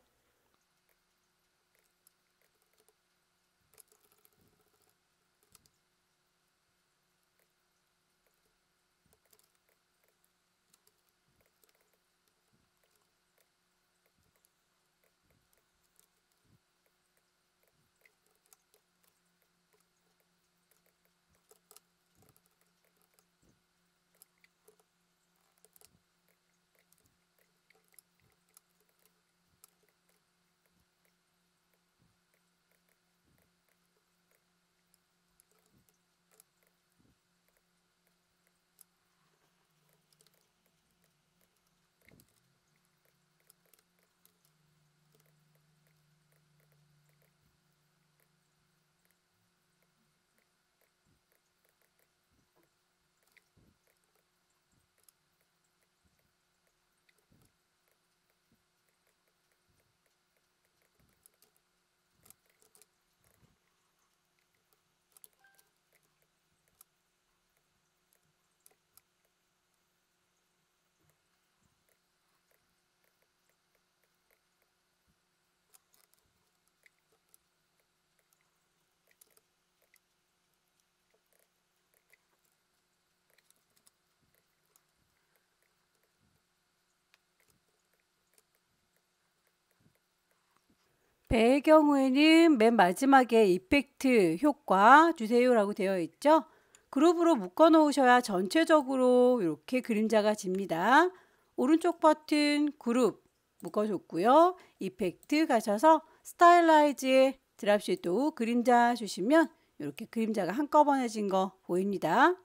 배의 경우에는 맨 마지막에 이펙트 효과 주세요라고 되어 있죠. 그룹으로 묶어 놓으셔야 전체적으로 이렇게 그림자가 집니다. 오른쪽 버튼 그룹 묶어줬고요. 이펙트 가셔서 스타일라이즈에 드랍 섀도우 그림자 주시면 이렇게 그림자가 한꺼번에 진 거 보입니다.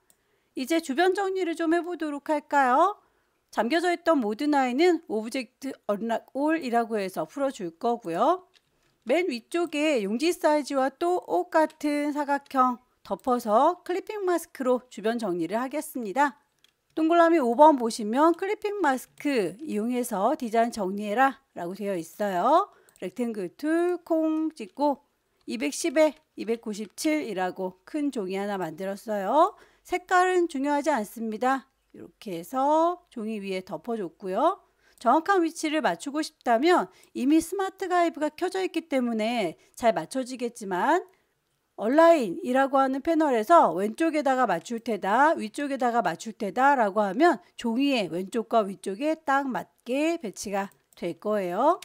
이제 주변 정리를 좀 해보도록 할까요? 잠겨져 있던 모드 나인은 오브젝트 언락 올이라고 해서 풀어줄 거고요. 맨 위쪽에 용지 사이즈와 또 똑같은 사각형 덮어서 클리핑 마스크로 주변 정리를 하겠습니다. 동그라미 5번 보시면 클리핑 마스크 이용해서 디자인 정리해라 라고 되어 있어요. 렉탱글 툴 콩 찍고 210에 297이라고 큰 종이 하나 만들었어요. 색깔은 중요하지 않습니다. 이렇게 해서 종이 위에 덮어줬고요. 정확한 위치를 맞추고 싶다면 이미 스마트 가이드가 켜져 있기 때문에 잘 맞춰지겠지만 얼라인이라고 하는 패널에서 왼쪽에다가 맞출 테다, 위쪽에다가 맞출 테다 라고 하면 종이의 왼쪽과 위쪽에 딱 맞게 배치가 될 거예요.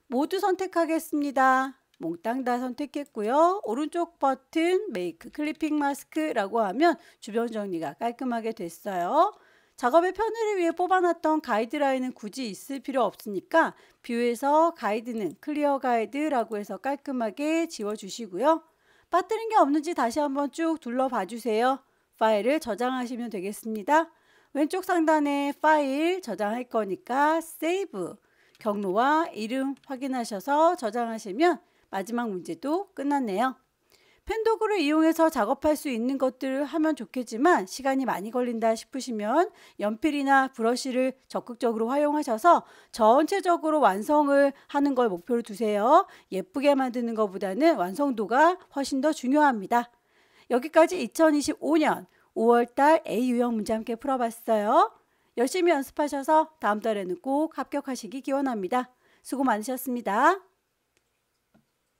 모두 선택하겠습니다. 몽땅 다 선택했고요. 오른쪽 버튼 메이크 클리핑 마스크라고 하면 주변 정리가 깔끔하게 됐어요. 작업의 편의를 위해 뽑아놨던 가이드라인은 굳이 있을 필요 없으니까 뷰에서 가이드는 클리어 가이드라고 해서 깔끔하게 지워주시고요. 빠뜨린 게 없는지 다시 한번 쭉 둘러봐 주세요. 파일을 저장하시면 되겠습니다. 왼쪽 상단에 파일 저장할 거니까 세이브, 경로와 이름 확인하셔서 저장하시면 마지막 문제도 끝났네요. 펜도구를 이용해서 작업할 수 있는 것들을 하면 좋겠지만 시간이 많이 걸린다 싶으시면 연필이나 브러쉬를 적극적으로 활용하셔서 전체적으로 완성을 하는 걸 목표로 두세요. 예쁘게 만드는 것보다는 완성도가 훨씬 더 중요합니다. 여기까지 2025년 5월달 A 유형 문제 함께 풀어봤어요. 열심히 연습하셔서 다음 달에는 꼭 합격하시기 기원합니다. 수고 많으셨습니다.